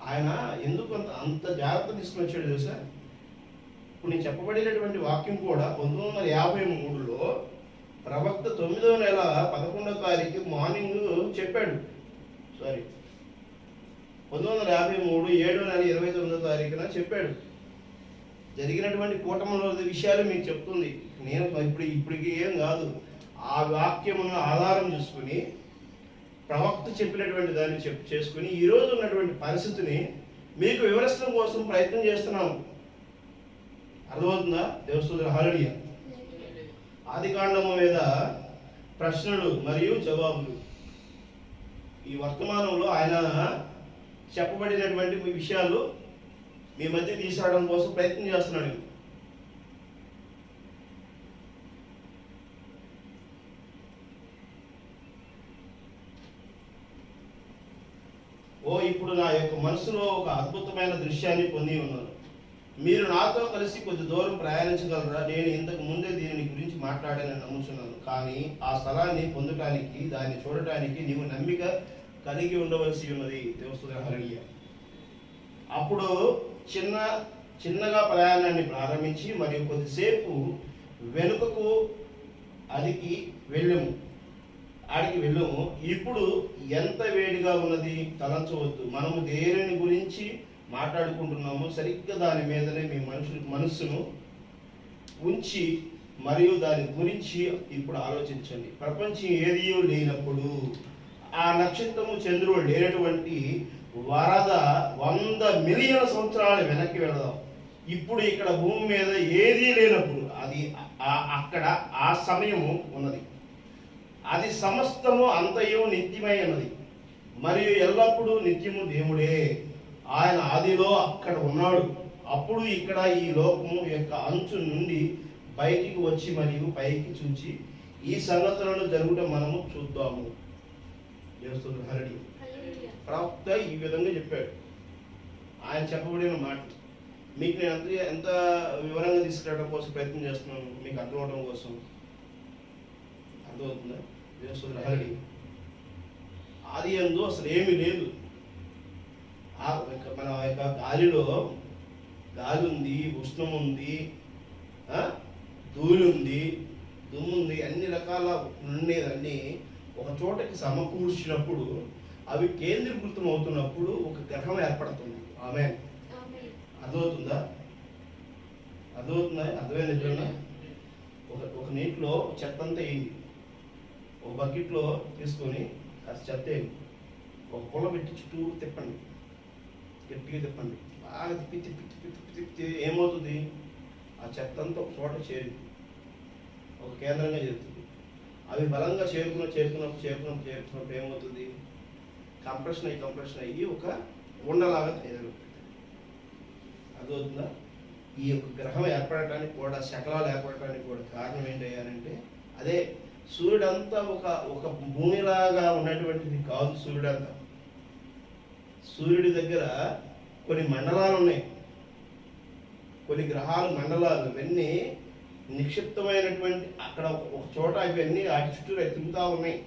ఆయన ఎందుకు అంత జాగ్రత్త తీసుకుని వచ్చాడు తెలుసా? ఇప్పుడు నేను చెప్పబడినటువంటి వాక్యం కూడా 1953లో ప్రవక్త 9వ నెల 11వ తారీఖు మార్నింగ్ చెప్పాడు. 1953 7వ నెల 29వ తారీఖున చెప్పాడు. జరిగినటువంటి కూటమిలో విషయాలు మీకు చెప్తుంది. నేను ఇప్పటికి ఏం కాదు, ఆ వాక్యమును ఆధారం చేసుకుని ప్రవక్త చెప్పినటువంటి దాన్ని చేసుకుని ఈరోజు ఉన్నటువంటి పరిస్థితిని మీకు వివరించడం కోసం ప్రయత్నం చేస్తున్నాము. అర్థమవుతుందా? దేవస్తుతుల హల్లెలూయా. ఆదికాండము మీద ప్రశ్నలు మరియు జవాబులు. ఈ వర్తమానంలో ఆయన చెప్పబడినటువంటి విషయాలు మీ మధ్య తీసుకురావడం కోసం ప్రయత్నం చేస్తున్నాడు. ఇప్పుడు నా యొక్క మనసులో ఒక అద్భుతమైన దృశ్యాన్ని పొంది ఉన్నాను. మీరు నాతో కలిసి కొద్ది దూరం ప్రయాణించగలరా? నేను ఇంతకు ముందే దీని గురించి మాట్లాడానని నమ్ముతున్నాను. కానీ ఆ స్థలాన్ని పొందటానికి, దాన్ని చూడటానికి నీవు నమ్మిక కలిగి ఉండవలసి ఉన్నది. దేవస్తుతుల హల్లెలూయా. అప్పుడు చిన్నగా ప్రయాణాన్ని ప్రారంభించి మరియు కొద్దిసేపు వెనుకకు అదికి వెళ్ళాము. ఆడికి వెళ్ళాము. ఇప్పుడు ఎంత వేడిగా ఉన్నది తలంచవద్దు. మనము దేనిని గురించి మాట్లాడుకుంటున్నాము సరిగ్గా దాని మీదనే మీ మనస్సును ఉంచి మరియు దాని గురించి ఇప్పుడు ఆలోచించండి. ప్రపంచం ఏదియో లేనప్పుడు, ఆ నక్షత్రము చంద్రుడు లేనటువంటి వరద 100 మిలియన్ సంవత్సరాలు వెనక్కి వెళదాం. ఇప్పుడు ఇక్కడ భూమి మీద ఏదీ లేనప్పుడు అది అక్కడ ఆ సమయము ఉన్నది. అది సమస్తము అంతయు నిత్యమై ఉన్నది మరియు ఎల్లప్పుడూ నిత్యము దేవుడే. ఆయన ఆదిలో అక్కడ ఉన్నాడు. అప్పుడు ఇక్కడ ఈ లోకము యొక్క అంచు నుండి బయటికి వచ్చి మరియు పైకి చూచి ఈ సంగతులను జరుగుట మనము చూద్దాము. హరి ప్రవక్త ఈ విధంగా చెప్పాడు. ఆయన చెప్పబడిన మాట మీకు నేను ఎంత వివరంగా తీసుకురావడం కోసం ప్రయత్నం చేస్తున్నాను, మీకు అర్థం అవడం కోసం. అర్థమవుతుందా? హరి ఆది యందు అసలు ఏమీ లేదు. మన యొక్క గాలిలో గాలి ఉంది, ఉష్ణం ఉంది, ధూళి ఉంది, దుమ్ము ఉంది, అన్ని రకాల ఉండేదన్నీ ఒక చోటకి సమకూర్చినప్పుడు అవి కేంద్రీకృతం అవుతున్నప్పుడు ఒక గ్రహం ఏర్పడుతుంది. ఆమె అర్థమవుతుందా? అర్థమైందా? ఒక నీటిలో చెత్త అంతా వేయండి. ఒక బకెట్లో తీసుకొని అది చెత్త వేయండి. ఒక పొల పెట్టి చుట్టూ తిప్పండి, గట్టిగా తిప్పండి. బాగా తిప్పి ఏమవుతుంది? ఆ చెత్త అంతా ఒక చోట చేరింది, ఒక కేంద్రంగా చేరుతుంది. అవి బలంగా చేరుకున్నప్పుడు ఏమవుతుంది? కంప్రెషన్ అయ్యి ఒక ఉండలాగా తయారవుతుంది. అర్థమవుతుందా? ఈ యొక్క గ్రహం ఏర్పడటానికి కూడా, శకలాలు ఏర్పడటానికి కూడా కారణం ఏంటంటే అదే సూర్యుడంతా ఒక భూమిలాగా ఉన్నటువంటిది కాదు. సూర్యుడి దగ్గర కొన్ని మండలాలు ఉన్నాయి, కొన్ని గ్రహాలు మండలాలు, ఇవన్నీ నిక్షిప్తమైనటువంటి అక్కడ ఒక చోట ఇవన్నీ వాటి చుట్టూరు తిరుగుతూ ఉన్నాయి.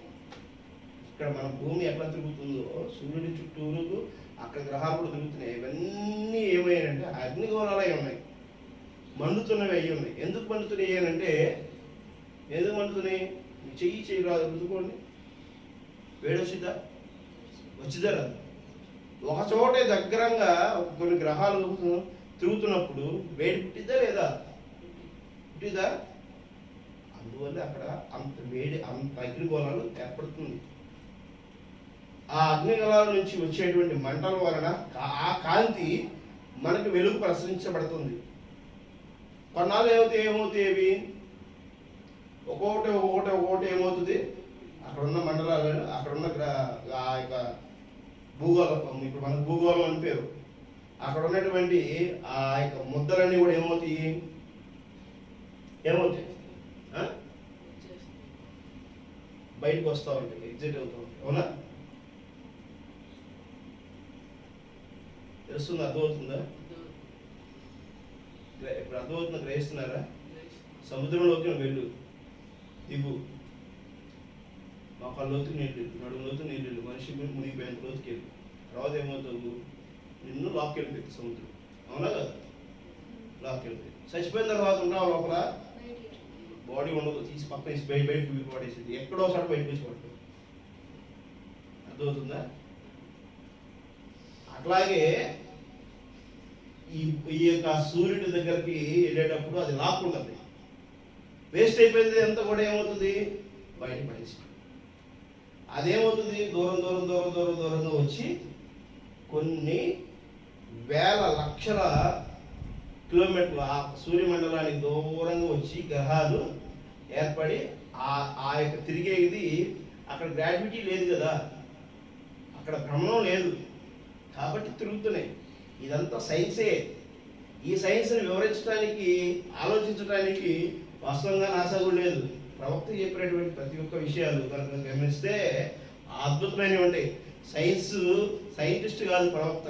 ఇక్కడ మన భూమి ఎట్లా తిరుగుతుందో సూర్యుడి చుట్టూరు అక్కడ గ్రహాలు కూడా తిరుగుతున్నాయి. ఇవన్నీ ఏమయ్యాయంటే అగ్నిగోళాలు అయి ఉన్నాయి, మండుతున్నవి అయ్యి ఉన్నాయి. ఎందుకు మండుతున్నాయి అంటే, ఎందుకు మండుతున్నాయి? చెయ్యి రాదు, రుద్దుకోండి, వేడొచ్చిద్దా? వచ్చిద్దా రాదు? ఒక చోటే దగ్గరంగా కొన్ని గ్రహాలు తిరుగుతున్నప్పుడు వేడి పుట్టిద్దా లేదా? పుట్టిద్దా? అందువల్ల అక్కడ అంత వేడి, అంత అగ్నిగోళాలు ఏర్పడుతుంది. ఆ అగ్నిగోళాల నుంచి వచ్చేటువంటి మంటల వలన ఆ కాంతి మనకు వెలుగు ప్రసరించబడుతుంది. కొన్నాళ్ళు ఏమవుతాయి? ఒక్కొక్కటి ఏమవుతుంది? అక్కడున్న మండలాలు, అక్కడున్న ఆ యొక్క భూగోళం, ఇప్పుడు మనకు భూగోళం అని పేరు, అక్కడ ఉన్నటువంటి ఆ యొక్క ముద్దలన్నీ కూడా ఏమవుతాయి? బయటకు వస్తూ ఉంటాయి, ఎగ్జిట్ అవుతూ ఉంటాయి. అవునా? తెలుస్తుందా? అర్థమవుతుందా? ఇప్పుడు అర్థమవుతుందా? గ్రహిస్తున్నారా? సముద్రంలోకి వెళ్ళు, దిగు, మా కళ్ళలోకి నీళ్ళు, నడుములోకి నీళ్ళు, మనిషి మునిగిపోయేంత లోతుకి వెళ్ళు. తర్వాత ఏమవుతావు? నిన్ను లాక్కెళ్ళిపోయింది సముద్రం. అవునా కదా? లాక్కెళ్ళిపోయింది. చచ్చిపోయిన తర్వాత ఉన్నావు లోపల, బాడీ ఉండదు, తీసి పక్కన బయటకు పడేసింది, ఎక్కడో ఒకసారి బయటకు వచ్చి పడుతుంది. అర్థమవుతుందా? అట్లాగే ఈ యొక్క సూర్యుడి దగ్గరికి వెళ్ళేటప్పుడు అది లాక్కుంటుంది, వేస్ట్ అయిపోయింది అంతా కూడా ఏమవుతుంది? బయట పడేసి. అదేమవుతుంది? దూరంగా వచ్చి కొన్ని వేల లక్షల కిలోమీటర్లు ఆ సూర్యమండలానికి దూరంగా వచ్చి గ్రహాలు ఏర్పడి ఆ యొక్క తిరిగేది. అక్కడ గ్రావిటీ లేదు కదా, అక్కడ భ్రమణం లేదు, కాబట్టి తిరుగుతున్నాయి. ఇదంతా సైన్సే. ఈ సైన్స్ని వివరించడానికి, ఆలోచించడానికి వాస్తవంగా నాసా కూడా లేదు. ప్రవక్త చెప్పినటువంటి ప్రతి ఒక్క విషయాలు కనుక గమనిస్తే అద్భుతమైనవి ఉంటాయి. సైంటిస్ట్ కాదు ప్రవక్త,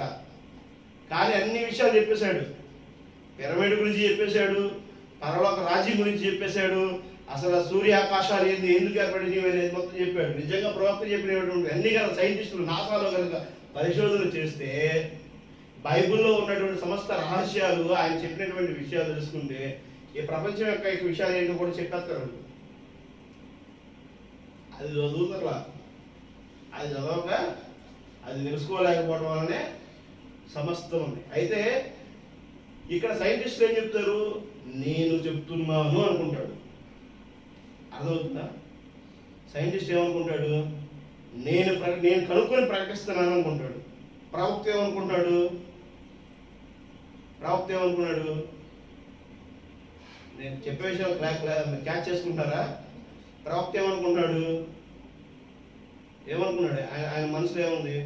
కానీ అన్ని విషయాలు చెప్పేశాడు. పిరమిడ్ గురించి చెప్పేశాడు, పరలోక రాజ్యం గురించి చెప్పేశాడు, అసలు సూర్యాకాశాలు ఏంది, ఎందుకు ఏర్పడినవి అనేది మొత్తం చెప్పాడు. నిజంగా ప్రవక్త చెప్పినటువంటి అన్ని కనుక సైంటిస్టులు నాసాలో కనుక పరిశోధన చేస్తే బైబిల్లో ఉన్నటువంటి సమస్త రహస్యాలు, ఆయన చెప్పినటువంటి విషయాలు తెలుసుకుంటే ఈ ప్రపంచం యొక్క విషయాలు ఏంటో కూడా చెప్పేస్తారు. అది చదువుతలా, అది చదవక అది తెలుసుకోలేకపోవడం వల్లనే సమస్తం ఉంది. అయితే ఇక్కడ సైంటిస్టులు ఏం చెప్తారు? నేను చెప్తున్నాను అనుకుంటాడు. అర్థమవుతుందా? సైంటిస్ట్ ఏమనుకుంటాడు? నేను కనుక్కొని ప్రకటిస్తున్నాను అనుకుంటాడు. ప్రవక్త ఏమనుకుంటాడు? నేను చెప్పే విషయం క్యాచ్ చేసుకుంటారా? ప్రవక్త ఏమనుకుంటాడు? ఆయన మనసులో ఏముంది?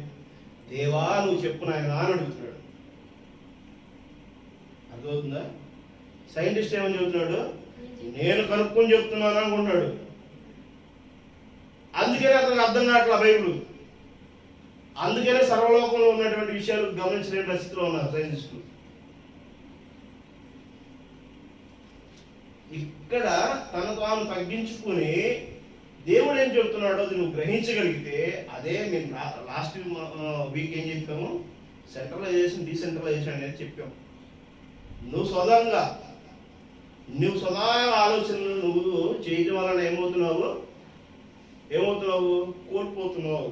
దేవా నువ్వు చెప్పు నాయన అని అడుగుతున్నాడు. అర్థమవుతుందా? సైంటిస్ట్ ఏమని చెబుతున్నాడు? నేను కనుక్కొని చెప్తున్నాను అనుకుంటాడు. అందుకనే అతనికి అర్థం కావట్లా బైబిల్. అందుకనే సర్వలోకంలో ఉన్నటువంటి విషయాలు గమనించలేని పరిస్థితిలో ఉన్నారు సైంటిస్టులు. ఇక్కడ తను తాను తగ్గించుకుని దేవుడు ఏం చెప్తున్నాడో అది నువ్వు గ్రహించగలిగితే, అదే మేము లాస్ట్ వీక్ ఏం చెప్పాము? సెంట్రలైజేషన్ డీసెంట్రలైజేషన్ అనేది చెప్పాము. నువ్వు స్వతంగా ఆలోచనలు నువ్వు చేయటం వలన ఏమవుతున్నావు? కోల్పోతున్నావు.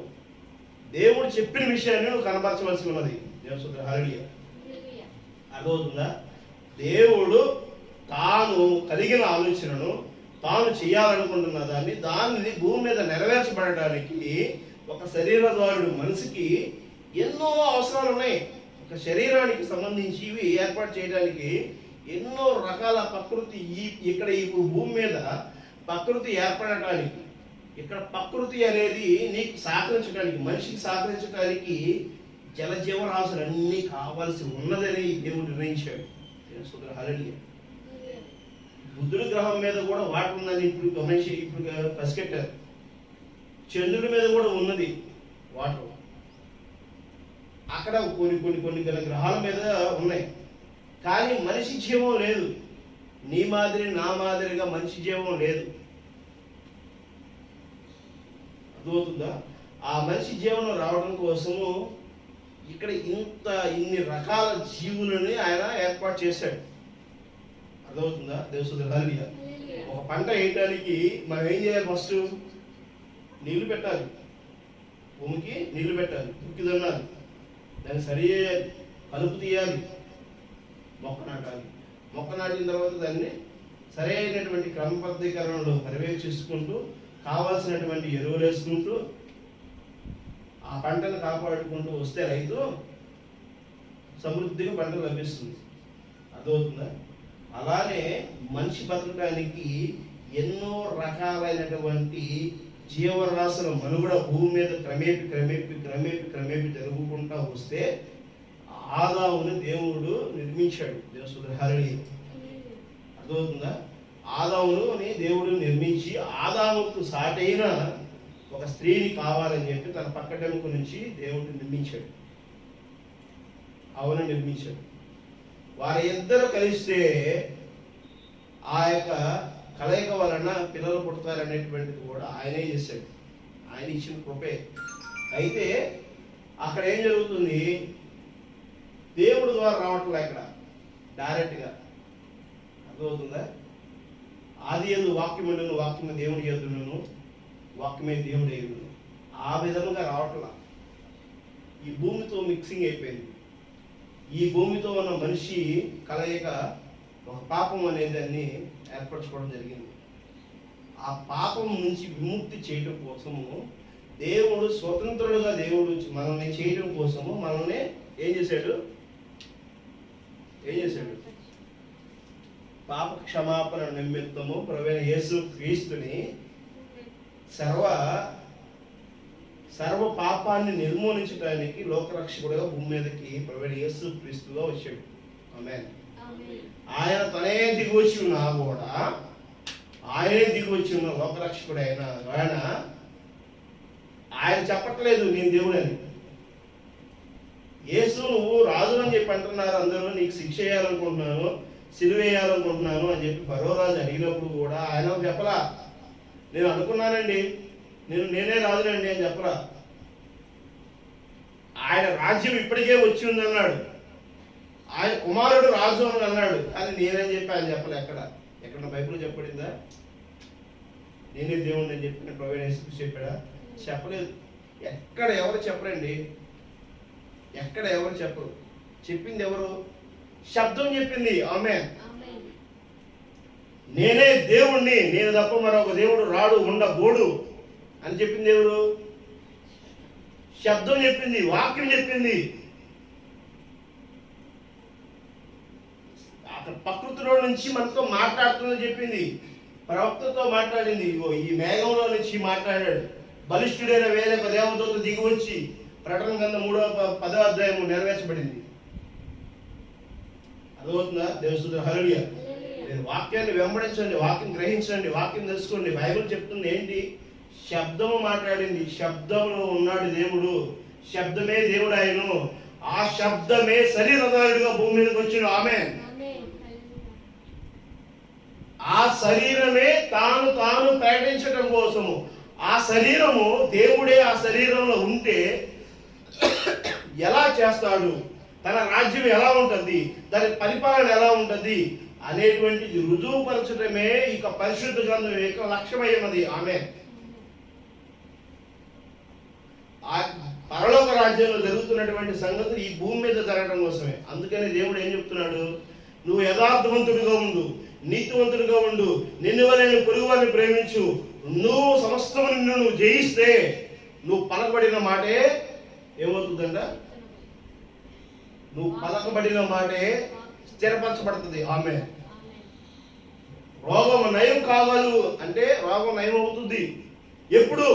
దేవుడు చెప్పిన విషయాన్ని నువ్వు కనపరచవలసి ఉన్నది. దేవుని హల్లెలూయా. అర్థమవుతుందా? దేవుడు తాను కలిగిన ఆలోచనను, తాను చేయాలనుకుంటున్న దాన్ని భూమి మీద నెరవేర్చబడటానికి ఒక శరీరధారుడు మనిషికి ఎన్నో అవసరాలు ఉన్నాయి. ఒక శరీరానికి సంబంధించి ఏర్పాటు చేయడానికి ఎన్నో రకాల ప్రకృతి ఇక్కడ భూమి మీద ప్రకృతి ఏర్పడటానికి, ఇక్కడ ప్రకృతి అనేది నీకు సహకరించడానికి, మనిషికి సహకరించడానికి జలజీవరాశులు అన్నీ కావాల్సి ఉన్నదని దేవుడు నిర్ణయించాడు. హల్లెలూయా. బుద్ధుడి గ్రహం మీద కూడా వాటర్ ఉందని ఇప్పుడు పసిగట్టారు. చంద్రుడి మీద కూడా ఉన్నది వాటర్. అక్కడ కొన్ని గ్రహాల మీద ఉన్నాయి. కానీ మనిషి జీవం లేదు. నీ మాదిరి నా మాదిరిగా మనిషి జీవం లేదు. అర్థమవుతుందా? ఆ మనిషి జీవనం రావడం కోసము ఇక్కడ ఇన్ని రకాల జీవులని ఆయన ఏర్పాటు చేశాడు. అర్థమవుతుందా? దేవుని హల్లెలూయా. ఒక పంట వేయడానికి మనం ఏం చేయాలి? ఫస్ట్ నీళ్లు పెట్టాలి, భూమికి నీళ్లు పెట్టాలి, దుక్కి దున్నాలి, దాన్ని సరి చేయాలి, కలుపు తీయాలి, మొక్క నాటాలి. మొక్క నాటిన తర్వాత దాన్ని సరైనటువంటి క్రమబద్ధీకరణలో పర్యవేక్షించుకుంటూ కావాల్సినటువంటి ఎరువులు వేసుకుంటూ ఆ పంటను కాపాడుకుంటూ వస్తే రైతు సమృద్ధిగా పంట లభిస్తుంది. అర్థమవుతుందా? అలానే మనిషి బతకడానికి ఎన్నో రకాలైనటువంటి జీవరాశుల మనుగడ భూమి మీద క్రమేపీ జరుగుకుంటా వస్తే ఆదాముని దేవుడు నిర్మించాడు. దేవుని హల్లెలూయా. అర్థమవుతుందా? ఆదాముని దేవుడు నిర్మించి ఆదాముకు సాటైన ఒక స్త్రీని కావాలని చెప్పి తన పక్కటెముక నుంచి దేవుడు నిర్మించాడు. నిర్మించాడు. వారి ఇద్దరు కలిస్తే ఆ యొక్క కలయిక వలన పిల్లలు పుడతారనేటువంటిది కూడా ఆయనే చేశాడు. ఆయన ఇచ్చిన కృపే. అయితే అక్కడ ఏం జరుగుతుంది? దేవుడు ద్వారా రావట్లే, ఇక్కడ డైరెక్ట్గా. అర్థమవుతుందా? ఆది యందు వాక్యముండును, వాక్యము దేవుని యందును, వాక్యమే దేవుడు అయ్యును. ఆ విధముగా రావట్లా. ఈ భూమితో మిక్సింగ్ అయిపోయింది. ఈ భూమితో ఉన్న మనిషి కలయిక ఒక పాపం అనే దాన్ని ఏర్పరచుకోవడం జరిగింది. ఆ పాపం నుంచి విముక్తి చేయడం కోసము దేవుడు స్వతంత్రుడుగా దేవుడు మనల్ని చేయడం కోసము మనల్ని ఏం చేశాడు? పాప క్షమాపణ నిమిత్తము ప్రభువైన యేసు క్రీస్తుని సర్వ పాపాన్ని నిర్మూలించడానికి లోకరక్షకుడుగా భూమి మీదకి ప్రభువైన యేసు క్రీస్తుగా వచ్చాడు. ఆమేన్. ఆయన తనే దిగి వచ్చి ఉన్నా కూడా, ఆయనే దిగి వచ్చి ఉన్న లోకరక్షకుడు ఆయన చెప్పట్లేదు నేను దేవుడని. యేసు నువ్వు రాజు అని చెప్పి అంటున్నారు అందరూ, నీకు శిక్ష వేయాలనుకుంటున్నాను, సిలువ వేయాలనుకుంటున్నాను అని చెప్పి పరోరాజు అడిగినప్పుడు కూడా ఆయన చెప్పలా నేను అనుకున్నానండి, నేనే రాజునండి అని చెప్పరా. ఆయన రాజ్యం ఇప్పటికే వచ్చి ఉంది అన్నాడు. ఆయన కుమారుడు రాజు అని అన్నాడు. కానీ నేనేం చెప్పి ఆయన చెప్పలే. ఎక్కడ బైబిల్ చెప్పబడిందా? నేనే దేవుడిని అని చెప్పిన ప్రభువైన యేసుక్రీస్తు చెప్పాడా? చెప్పలేదు. ఎక్కడ ఎవరు చెప్పరండి, ఎక్కడ ఎవరు చెప్పరు. చెప్పింది ఎవరు? శబ్దం చెప్పింది. ఆమేన్. నేనే దేవుణ్ణి, నేను తప్ప మరొక దేవుడు రాడు ఉండబోడు అని చెప్పింది ఎవరు? శబ్దం చెప్పింది, వాక్యం చెప్పింది. అతను ప్రకృతిలో నుంచి మనతో మాట్లాడుతుందని చెప్పింది, ప్రవక్తతో మాట్లాడింది. ఇగో ఈ మేఘంలో నుంచి మాట్లాడాడు. బలిష్ఠుడైన వేరే ఒక దేవదూత దిగి వచ్చి ప్రకటన గ్రంథం 3వ అధ్యాయం నెరవేర్చబడింది. అర్థమవుతుందా? దేవుని హల్లెలూయా. మీరు వాక్యాన్ని వెంబడించండి, వాక్యం గ్రహించండి, వాక్యం తెలుసుకోండి. బైబిల్ చెప్తుంది ఏంటి? శబ్దము మాట్లాడింది. శబ్దంలో ఉన్నాడు దేవుడు, శబ్దమే దేవుడు ఆయను. ఆ శబ్దమే శరీరధారుడిగా భూమి మీదకి వచ్చిన. ఆమేన్. ఆ శరీరమే తాను ప్రకటించడం కోసము. ఆ శరీరము దేవుడే ఆ శరీరంలో ఉంటే ఎలా చేస్తాడు, తన రాజ్యం ఎలా ఉంటుంది, దాని పరిపాలన ఎలా ఉంటుంది అనేటువంటిది రుజువుపరచడమే ఇక పరిశుద్ధ గ్రంథం యొక్క లక్ష్యమైనది. ఆమేన్. ఆ పరలోక రాజ్యంలో జరుగుతున్నటువంటి సంగతులు ఈ భూమి మీద జరగడం కోసమే. అందుకని దేవుడు ఏం చెప్తున్నాడు? నువ్వు యథార్థవంతుడిగా ఉండు, నీతివంతుడిగా ఉండు, నిన్ను వలె పొరుగు వారిని ప్రేమించు. నువ్వు సమస్తము నువ్వు జయిస్తే నువ్వు పలకబడిన మాటే ఏమవుతుందంట? నువ్వు పలకబడిన మాటే స్థిరపరచబడుతుంది. ఆమె రోగం నయం కాగలవు అంటే రోగం నయం అవుతుంది ఎప్పుడు?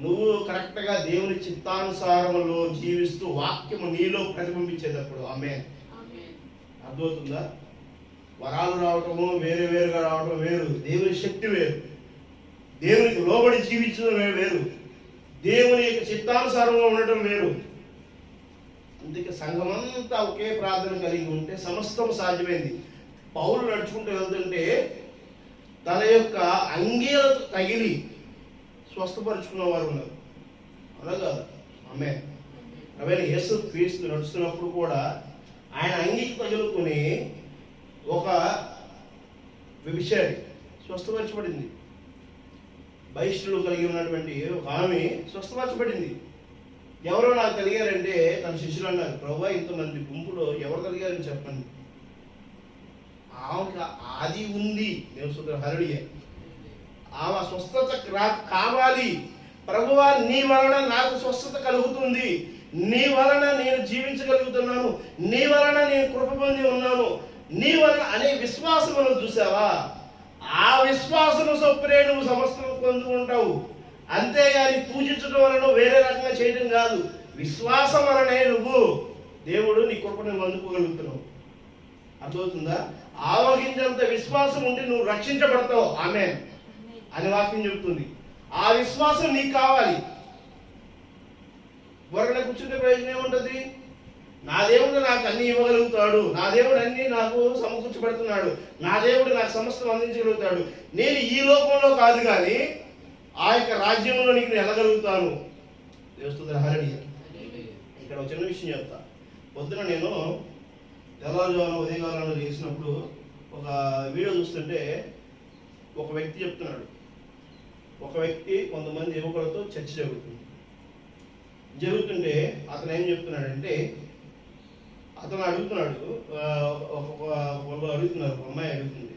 నువ్వు కరెక్ట్ గా దేవుని చిత్తానుసారంలో జీవిస్తూ వాక్యము నీలో ప్రతిబింబించేటప్పుడు. ఆమె అర్థమవుతుందా? వరాలు రావటము వేరుగా రావటం వేరు, దేవుని శక్తి వేరు, దేవునికి లోబడి జీవించడం వేరు, దేవుని యొక్క చిత్తానుసారంగా ఉండటం వేరు. అందుకే సంఘమంతా ఒకే ప్రార్థన కలిగి ఉంటే సమస్తం సాధ్యమైంది. పౌలు నడుచుకుంటూ వెళ్తుంటే తన యొక్క అంగీలకు తగిలి స్వస్థపరుచుకున్న వారు ఉన్నారు. అవునా కాదు? ఆమె అవైన యేసు క్రీస్తు నడుస్తున్నప్పుడు కూడా ఆయన అంగీకి తగులుకుని ఒక వ్యభిచారి స్వస్థపరచబడింది. బహిష్టులు కలిగి ఉన్నటువంటి ఒక ఆమె స్వస్థపరచబడింది. ఎవరో నాకు కలిగారంటే తన శిష్యులు అన్నారు, ప్రభువా ఇంతమంది గుంపులో ఎవరు కలిగారని చెప్పండి. ఆమెకు అది ఉంది. దేవుని హల్లెలూయా. ఆమె స్వస్థత కావాలి. ప్రభువా నీ వలన నాకు స్వస్థత కలుగుతుంది, నీ వలన నేను జీవించగలుగుతున్నాను, నీ వలన నేను కృప పొంది ఉన్నాను, నీ వలన అనే విశ్వాసమును చూసావా? ఆ విశ్వాసము చొప్పునే నువ్వు సమస్తం పొందుకుంటావు. అంతేగాని పూజించడం వలన వేరే రకంగా చేయడం కాదు. విశ్వాసం వలనే నువ్వు దేవుడు నీ కృపను అందుకోగలుగుతున్నావు. అర్థమవుతుందా? ఆవగించేంత విశ్వాసం ఉండి నువ్వు రక్షించబడతావు. ఆమేన్ అని వాక్యం చెబుతుంది. ఆ విశ్వాసం నీకు కావాలి. వరణ కూర్చుంటే ప్రయోజనం ఏముంటుంది? నా దేవుడు నాకు అన్ని ఇవ్వగలుగుతాడు, నా దేవుడు అన్ని నాకు సమకూర్చబడుతున్నాడు, నా దేవుడు నాకు సమస్తం అందించగలుగుతాడు. నేను ఈ లోకంలో కాదు కానీ ఆ యొక్క రాజ్యంలో నీకు నేను వెళ్ళగలుగుతాను. దేవుని హల్లెలూయా. ఇక్కడ ఒక చిన్న విషయం చెప్తా. పొద్దున నేను తెల్లవారుజామున ఉదయకాలంలో చేసినప్పుడు ఒక వీడియో చూస్తుంటే ఒక వ్యక్తి చెప్తున్నాడు, ఒక వ్యక్తి కొంతమంది యువకులతో చర్చ జరుగుతుంటే అతను ఏం చెప్తున్నాడంటే, అతను అడుగుతున్నాడు, వాళ్ళు అడుగుతున్నారు, ఒక అమ్మాయి అడుగుతుంది,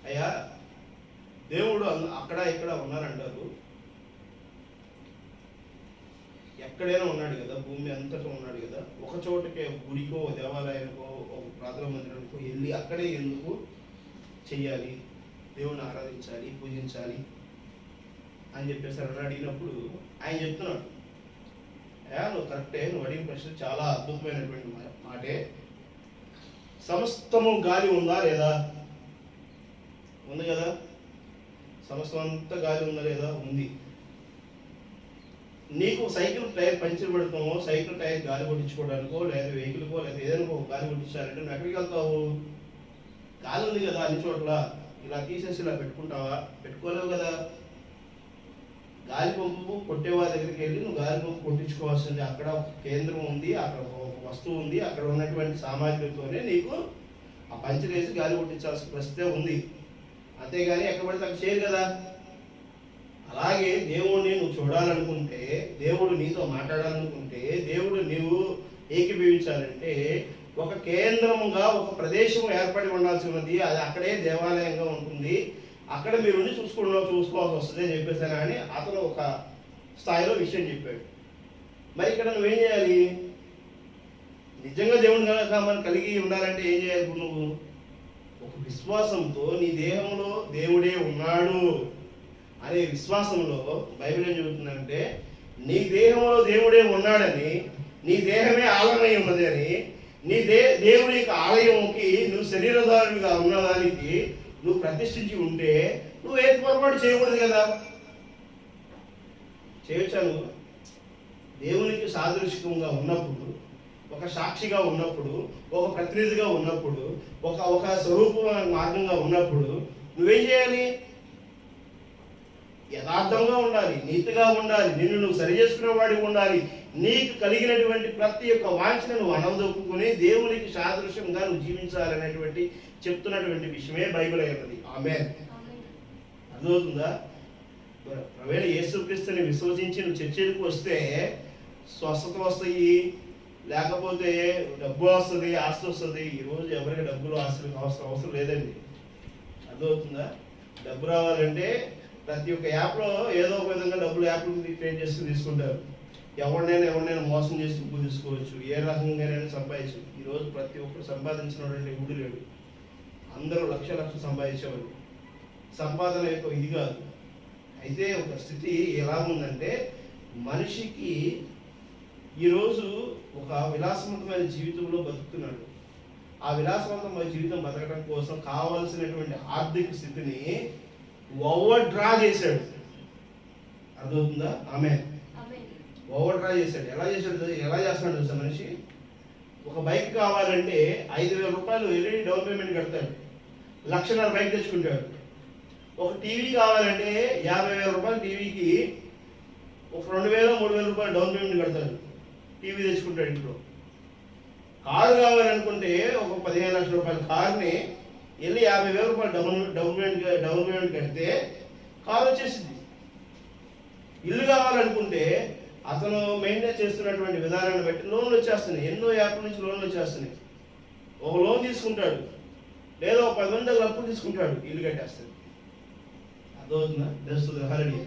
అయ్యా దేవుడు అక్కడ ఇక్కడ ఉన్నారంటారు, ఎక్కడైనా ఉన్నాడు కదా, భూమి అంతటా ఉన్నాడు కదా, ఒక చోటకే గుడికో దేవాలయానికో ఒక ప్రార్థనా మందిరానికో వెళ్ళి అక్కడే ఎందుకు చెయ్యాలి, దేవుని ఆరాధించాలి, పూజించాలి అని చెప్పేసి అడిగినప్పుడు ఆయన చెప్తున్నాడు, అయ్యా నువ్వు కరెక్టే, నువ్వు అడిగిన ప్రశ్న చాలా అద్భుతమైనటువంటి మాటే. సమస్తము గాలి ఉందా లేదా? ఉంది కదా. సమస్తం అంతా గాలి ఉందా లేదా? ఉంది. నీకు సైకిల్ టైర్ పంచర్ పెడతామో, సైకిల్ టైర్ గాలి కొట్టించుకోవడానికో, లేదా వెహికల్కో, లేదా ఏదైనా గాలి కొట్టించాలంటే నువ్వు ఎక్కడికి వెళ్తావు? గాలి ఉంది కదా అన్ని చోట్ల, ఇలా తీసేసి ఇలా పెట్టుకుంటావా? పెట్టుకోలేవు కదా. గాలి పంపు కొట్టేవారి దగ్గరికి వెళ్ళి నువ్వు గాలి పంపు కొట్టించుకోవాల్సింది. అక్కడ ఒక కేంద్రం ఉంది, అక్కడ ఒక వస్తువు ఉంది, అక్కడ ఉన్నటువంటి సామాగ్రితోనే నీకు ఆ పంచర్ వేసి గాలి కొట్టించాల్సిన పరిస్థితే ఉంది. అంతేగాని ఎక్కడ పడితే అక్కడ చేయరు కదా. అలాగే దేవుడిని నువ్వు చూడాలనుకుంటే, దేవుడు నీతో మాట్లాడాలనుకుంటే, దేవుడు నీవు ఏకీభవించాలంటే ఒక కేంద్రముగా ఒక ప్రదేశం ఏర్పడి ఉండాల్సి ఉన్నది. అది అక్కడే దేవాలయంగా ఉంటుంది. అక్కడ మీరుండి చూసుకోవాల్సి వస్తుంది అని చెప్పేసాను అని అతను ఒక స్థాయిలో విషయం చెప్పాడు. మరి ఇక్కడ నువ్వేం చేయాలి? నిజంగా దేవుని మనం కలిగి ఉండాలంటే ఏం చేయాలి? నువ్వు ఒక విశ్వాసంతో నీ దేహంలో దేవుడే ఉన్నాడు అనే విశ్వాసంలో బైబిల్ ఏం చెబుతుందంటే, నీ దేహంలో దేవుడే ఉన్నాడని, నీ దేహమే ఆలయమై ఉన్నది అని, నీ దేవుడి యొక్క ఆలయంకి నువ్వు శరీరధారుడిగా ఉన్నదానికి నువ్వు ప్రతిష్ఠించి ఉంటే నువ్వు ఏ పొరపాటు చేయకూడదు కదా. చేయొచ్చాను. దేవునికి సాదృశ్యంగా ఉన్నప్పుడు, ఒక సాక్షిగా ఉన్నప్పుడు, ఒక ప్రతినిధిగా ఉన్నప్పుడు, ఒక స్వరూప మార్గంగా ఉన్నప్పుడు నువ్వేం చేయాలి? యథార్థంగా ఉండాలి, నీతిగా ఉండాలి, నిన్ను నువ్వు సరి చేసుకునేవాడిగా ఉండాలి. నీకు కలిగినటువంటి ప్రతి ఒక్క వాంఛను నువ్వు అనవదొక్కుని దేవునికి సాదృశ్యంగా నువ్వు జీవించాలనేటువంటి చెప్తున్నటువంటి విషయమే బైబిల్ అయినది. ఆమేన్. అర్థమవుతుందా? ఒకవేళ యేసుక్రీస్తుని విశ్వసించి నువ్వు చర్చిలకు వస్తే స్వస్థత వస్తాయి, లేకపోతే డబ్బు వస్తుంది, ఆస్తి వస్తుంది. ఈరోజు ఎవరికి డబ్బులు ఆస్తులు అవసరం లేదండి. అర్థమవుతుందా? డబ్బు రావాలంటే ప్రతి ఒక్క యాప్లో ఏదో ఒక విధంగా డబ్బులు యాప్లు క్రియేట్ చేసుకుని తీసుకుంటారు. ఎవరినైనా మోసం చేసి డబ్బులు తీసుకోవచ్చు, ఏ రకంగానైనా సంపాదించు. ఈరోజు ప్రతి ఒక్కరు సంపాదించినటువంటి ఊడి లేడు. అందరూ లక్షలు సంపాదించేవాళ్ళు. సంపాదన యొక్క ఇది కాదు. అయితే ఒక స్థితి ఎలా ఉందంటే, మనిషికి ఈరోజు ఒక విలాసవంతమైన జీవితంలో బతుకుతున్నాడు. ఆ విలాసవంతమైన జీవితం బతకడం కోసం కావాల్సినటువంటి ఆర్థిక స్థితిని ఓవర్ డ్రా చేశాడు. అర్థమవుతుందా? ఆమేన్. ఓవర్ డ్రా చేశాడు. ఎలా చేస్తున్నాడు తెలుసా మనిషి? ఒక బైక్ కావాలంటే 5,000 రూపాయలు వెళ్ళి డౌన్ పేమెంట్ కడతాడు, 1,00,000 బైక్ తెచ్చుకుంటాడు. ఒక టీవీ కావాలంటే 50,000 రూపాయలు టీవీకి ఒక 2,000-3,000 రూపాయలు డౌన్ పేమెంట్ కడతాడు, టీవీ తెచ్చుకుంటాడు ఇంట్లో. కారు కావాలనుకుంటే ఒక 15 లక్షల రూపాయల కారుని వెళ్ళి 50,000 రూపాయలు డౌన్ పేమెంట్ కడితే కారు వచ్చేసింది. ఇల్లు కావాలనుకుంటే అతను మెయింటైన్ చేస్తున్నటువంటి విధానాన్ని బట్టి లోన్లు వచ్చేస్తున్నాయి. ఎన్నో యాప్ల నుంచి లోన్లు వచ్చేస్తున్నాయి. ఒక లోన్ తీసుకుంటాడు, లేదా ఒక 10 మంది అప్పులు తీసుకుంటాడు, ఇల్లు కట్టేస్తాడు. అర్థమవుతుందా? తెలుస్తుంది. హరణి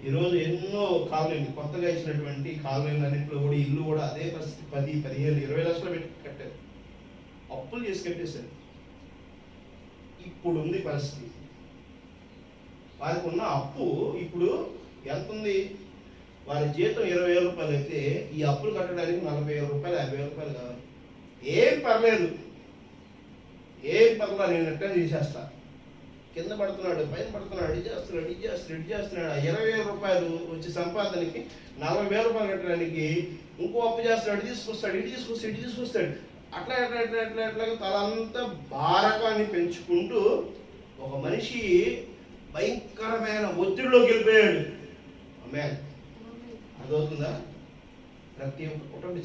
ఈరోజు ఎన్నో కాలనీలు కొత్తగా ఇచ్చినటువంటి కాలనీలు అన్నింటిలో కూడా ఇల్లు కూడా అదే పరిస్థితి. 10, 15, 20 లక్షలు పెట్టి కట్టారు, అప్పులు చేసి కట్టేశారు. ఇప్పుడు ఉంది పరిస్థితి. వారికి ఉన్న అప్పు ఇప్పుడు ఎంత ఉంది? వారి జీతం 20,000 రూపాయలు అయితే ఈ అప్పులు కట్టడానికి 40,000 రూపాయలు, 50,000 రూపాయలు కావాలి. ఏం పర్లేదు, నేను ఎట్లా తీసేస్తా. కింద పడుతున్నాడు, పైన పడుతున్నాడు, ఇది చేస్తున్నాడు. 20,000 రూపాయలు వచ్చే సంపాదనకి 40,000 రూపాయలు కట్టడానికి ఇంకో అప్పు చేస్తున్నాడు, ఇటు తీసుకొస్తాడు. అట్లా తలంతా భారకాన్ని పెంచుకుంటూ ఒక మనిషి భయంకరమైన ఒత్తిడిలోకి వెళ్ళిపోయాడు. ఆమేన్. అర్థమవుతుందా? ప్రతి ఒక్క కుటుంబ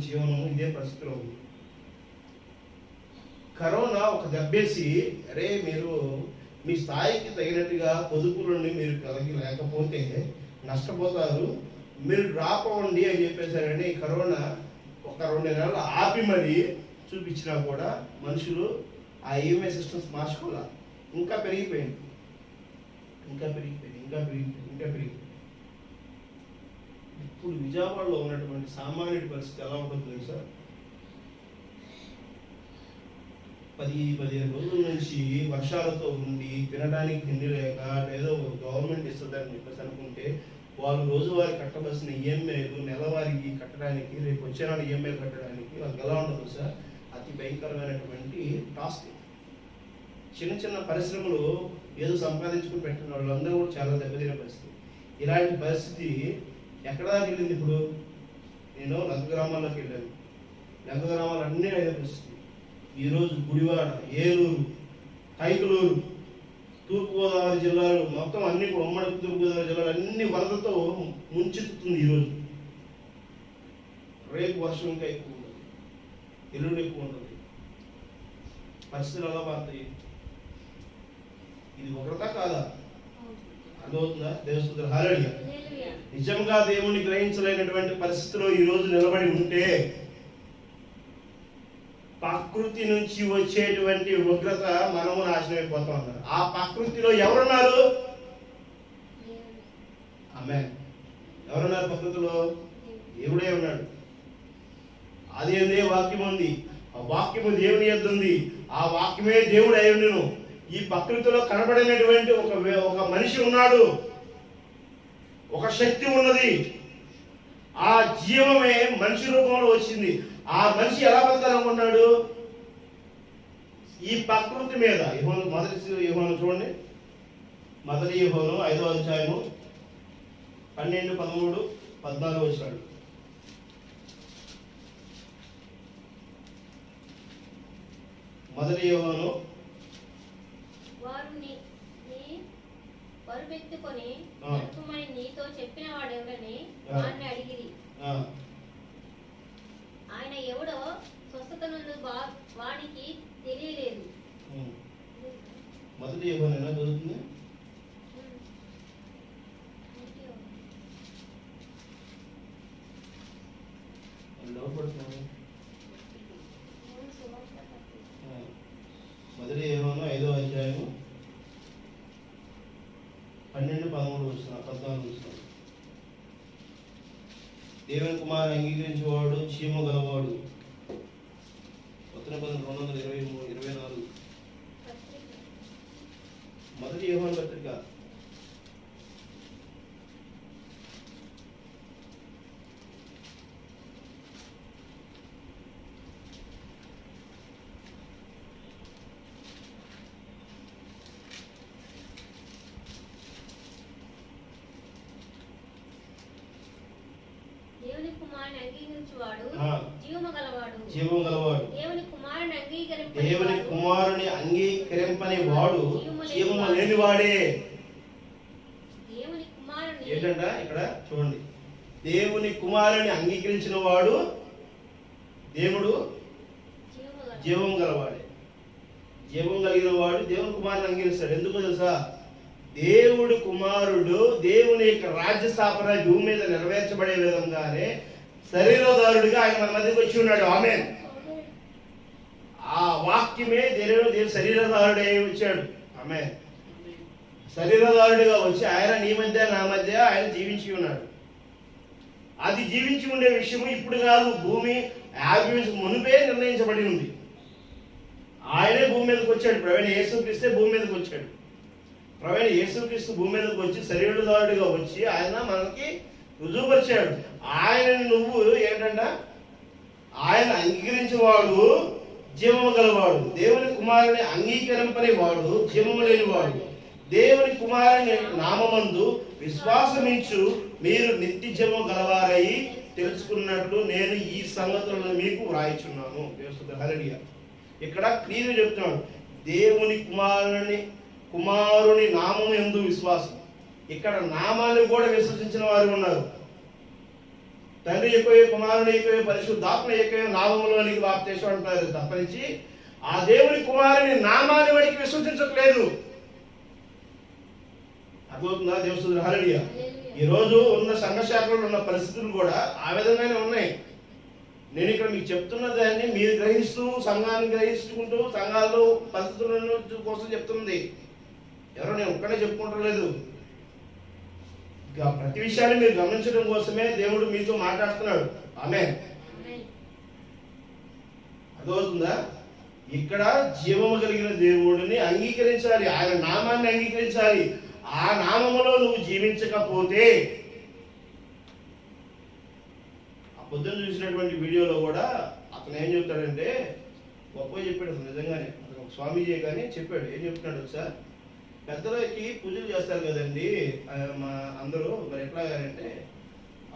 జీవనం ఇదే పరిస్థితిలో ఉంది. కరోనా ఒక దెబ్బేసి, అరే మీరు మీ స్థాయికి తగినట్టుగా పొదుపులని మీరు కలిగి లేకపోతే నష్టపోతారు, మీరు డ్రాప్ అవ్వండి అని చెప్పేసారని కరోనా ఒక 2 నెలలు ఆపి మరీ చూపించినా కూడా మనుషులు ఆ ఈఎంఐ సిస్టమ్స్ మార్చుకోవాలా. ఇంకా పెరిగిపోయింది. ఇప్పుడు విజయవాడలో ఉన్నటువంటి సామాన్యుడి పరిస్థితి ఎలా ఉంటుంది సార్? 10-15 రోజుల నుంచి వర్షాలతో ఉండి తినడానికి తిండి లేక, లేదా గవర్నమెంట్ ఇస్తుందని చెప్పేసి అనుకుంటే వాళ్ళు రోజువారీ కట్టవలసిన ఈఎంఐలు నెలవారీకి కట్టడానికి, రేపు వచ్చే నాడు ఈఎంఐలు కట్టడానికి వాళ్ళకి ఎలా ఉండదు సార్? అతి భయంకరమైనటువంటి టాస్క్. చిన్న పరిశ్రమలు ఏదో సంపాదించుకుని పెట్టిన వాళ్ళందరూ కూడా చాలా దెబ్బతిన పరిస్థితి. ఇలాంటి పరిస్థితి ఎక్కడ దాకా వెళ్ళింది? ఇప్పుడు నేను లంక గ్రామాల్లోకి వెళ్ళాను. లంక గ్రామాలు అన్నీ అయిన పరిస్థితి. ఈరోజు గుడివాడ, ఏలూరు, కైకలూరు, తూర్పుగోదావరి జిల్లాలు మొత్తం అన్ని కూడా ఉమ్మడి తూర్పుగోదావరి జిల్లాలు అన్ని వరదలతో ముంచెత్తుతుంది. ఈరోజు రేపు వర్షం ఇంకా ఎక్కువ ఉంటుంది, ఎల్లుండి ఎక్కువ ఉంటుంది. పరిస్థితులు ఎలా మారుతాయి? ఇది ఉగ్రత కాదా? అర్థమవుతుందా? దేవస్తుతులు హల్లెలూయా. నిజంగా దేవుణ్ణి గ్రహించలేనటువంటి పరిస్థితిలో ఈ రోజు నిలబడి ఉంటే ప్రకృతి నుంచి వచ్చేటువంటి ఉగ్రత మనము నాశనం అయిపోతా ఉన్నారు. ఆ ప్రకృతిలో ఎవరున్నారు? ఆమేన్. ఎవరున్నారు ప్రకృతిలో? దేవుడే ఉన్నాడు. అదే వాక్యం ఉంది. ఆ వాక్యము దేవుని యొద్ద ఉంది. ఆ వాక్యమే దేవుడు అయి ఉండును. ఈ ప్రకృతిలో కనబడినటువంటి ఒక మనిషి ఉన్నాడు, ఒక శక్తి ఉన్నది. ఆ జీవమే మనిషి రూపంలో వచ్చింది. ఆ మనిషి ఎలా బతకాలనుకున్నాడు? ఈ ప్రకృతి మీద. మొదటి యోహాను చూడండి, మొదటి యోహాను 5వ అధ్యాయము 12, 13, 14 వచ్చాడు. మొదటి యోహాను. వారు నీ పరుపెత్తుకొని నడుపుమని నీతో చెప్పిన వాడెవడని వారిని అడిగిరి. ఆయన ఎవడో స్వస్థత నుండి వానికి తెలియలేదు. మొదటి యోహాను ఎలా చదువుతుంది? మొదటి యోహాను 5వ అధ్యాయము 12, 13 వచనం, 14 వచనం. దేవుని కుమారుని అంగీకరించేవాడు చీమ గలవాడు. ఉత్తర 223, 24. మొదటి యోహాను పత్రిక దేవుని కుమారుని అంగీకరించువాడు జీవము గలవాడు. దేవుని కుమారుని అంగీకరింపని వాడు జీవము లేనివాడే. దేవుని కుమారుని ఏంటంట ఇక్కడ చూడండి, దేవుని కుమారుని అంగీకరించిన వాడు దేవుడు జీవం గలవాడే. జీవం కలిగిన వాడు దేవుని కుమారుని అంగీకరిస్తాడు. ఎందుకో తెలుసా? దేవుడు కుమారుడు దేవుని యొక్క రాజ్య స్థాపన భూమి మీద నెరవేర్చబడే విధంగానే శరీరధారుడిగా ఆయన మన మధ్యకి వచ్చి ఉన్నాడు. ఆమేన్. ఆ వాక్యమే దేవుడు శరీరధారుడే వచ్చాడు. ఆమేన్. శరీరధారుడిగా వచ్చి ఆయన నీ మధ్య నా మధ్య ఆయన జీవించి ఉన్నాడు. అది జీవించి ఉండే విషయము ఇప్పుడు కాదు, భూమి ఆవిర్భవించక మునుపే నిర్ణయించబడి ఉంది. ఆయనే భూమి మీదకి వచ్చాడు. ప్రవీణ యేసుక్రీస్తే భూమి మీదకి వచ్చాడు. ప్రవీణ యేసుక్రీస్తు భూమి మీదకి వచ్చి శరీరధారుడిగా వచ్చి ఆయన మనకి రుజువుపరిచాడు. ఆయనని నువ్వు ఏంటంట? ఆయన అంగీకరించేవాడు జీవము గలవాడు. దేవుని కుమారుని అంగీకరింపని వాడు జీవము లేనివాడు. దేవుని కుమారుని నామమందు విశ్వాసమించు మీరు నిత్య జీవము గలవారై తెలుసుకున్నట్లు నేను ఈ సంగతులను మీకు వ్రాయిచున్నాను. హల్లెలూయా. ఇక్కడ క్లియర్గా చెప్తున్నాడు, దేవుని కుమారుని నామము యందు విశ్వాసం. ఇక్కడ నామాన్ని కూడా విశ్వసించిన వారు ఉన్నారు. తండ్రి ఎక్కువే, కుమారుని ఎక్కువే, పరిశుద్ధాత్మ ఎక్కువే నామములోనికి బాప్తిసం అంటున్నారు తప్పనించి ఆ దేవుని కుమారుని నామాన్ని వాడికి విశ్వసించట్లేదు. అర్థమవుతుందా? దేవస్తుతులు హల్లెలూయా. ఈ రోజు ఉన్న సంఘ శాఖలో ఉన్న పరిస్థితులు కూడా ఆ విధంగానే ఉన్నాయి. నేను ఇక్కడ మీకు చెప్తున్న దాన్ని మీరు గ్రహిస్తూ సంఘాన్ని గ్రహించుకుంటూ సంఘాల్లో పరిస్థితుల కోసం చెప్తుంది. ఎవరో నేను ఒక్కడే చెప్పుకుంటలేదు. ప్రతి విషయాన్ని మీరు గమనించడం కోసమే దేవుడు మీతో మాట్లాడుతున్నాడు. ఆమేన్. అర్థమవుతుందా? ఇక్కడ జీవము కలిగిన దేవుడిని అంగీకరించాలి, ఆయన నామాన్ని అంగీకరించాలి. ఆ నామములో నువ్వు జీవించకపోతే, ఆ పొద్దున్న చూసినటువంటి వీడియోలో కూడా అతను ఏం చెప్తాడంటే, గొప్పగా చెప్పాడు. అసలు నిజంగానే అతను స్వామీజీ కానీ చెప్పాడు. ఏం చెప్తున్నాడు సార్, పెద్దలకి పూజలు చేస్తారు కదండి మా అందరూ, మరి ఎట్లాగానంటే,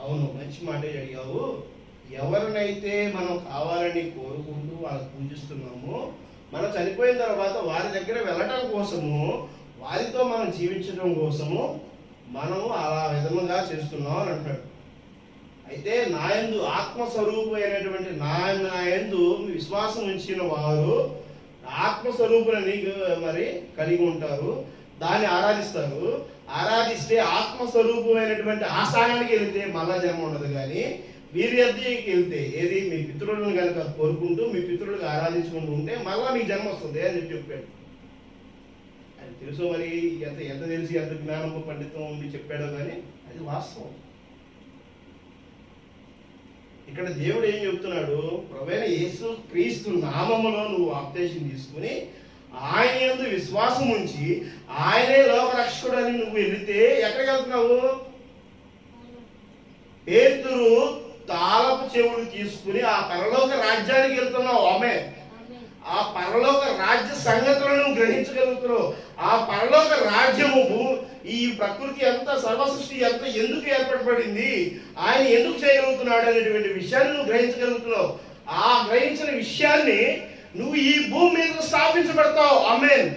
అవును మంచి మాటే అడిగావు. ఎవరినైతే మనం కావాలని కోరుకుంటూ వాళ్ళకి పూజిస్తున్నామో, మనం చనిపోయిన తర్వాత వారి దగ్గర వెళ్ళటం కోసము, వారితో మనం జీవించడం కోసము మనము అలా విధముగా చేస్తున్నాం అని అంటాడు. అయితే నాయందు ఆత్మస్వరూపమైనటువంటి నాయందు విశ్వాసం ఉంచిన వారు ఆత్మస్వరూపులని మరి కలిగి ఉంటారు. దాన్ని ఆరాధిస్తారు. ఆరాధిస్తే ఆత్మస్వరూపమైనటువంటి ఆ స్థానానికి వెళ్తే మళ్ళా జన్మ ఉండదు. కానీ వీర్యకి వెళ్తే ఏది మీ పితరులను కనుక కోరుకుంటూ మీ పితరులకు ఆరాధించుకుంటూ ఉంటే మళ్ళా మీకు జన్మ వస్తుంది అని చెప్పాడు. అది తెలుసు. మరి ఎంత తెలిసి ఎంత జ్ఞానము పండితం ఉంది చెప్పాడో కానీ అది వాస్తవం. ఇక్కడ దేవుడు ఏం చెప్తున్నాడు? ప్రభువైన యేసు క్రీస్తు నామములో నువ్వు బాప్తిసం తీసుకుని ఆయన యందు విశ్వాసం ఉంచి ఆయనే లోక రక్షకుడు అని నువ్వు వెళితే ఎక్కడికి వెళ్తున్నావు? పేతురు తాళపు చెవులు తీసుకుని ఆ పరలోక రాజ్యానికి వెళ్తున్నావు. ఆమె ఆ పరలోక రాజ్య సంగతులను గ్రహించగలుగుతున్నావు. ఆ పరలోక రాజ్యము ఈ ప్రకృతి ఎంత, సర్వసృష్టి ఎంత, ఎందుకు ఏర్పడబడింది, ఆయన ఎందుకు చేయగలుగుతున్నాడు అనేటువంటి విషయాన్ని నువ్వు గ్రహించగలుగుతున్నావు. ఆ గ్రహించిన విషయాన్ని నువ్వు ఈ భూమి మీద స్థాపించబడతావు. ఆమేన్.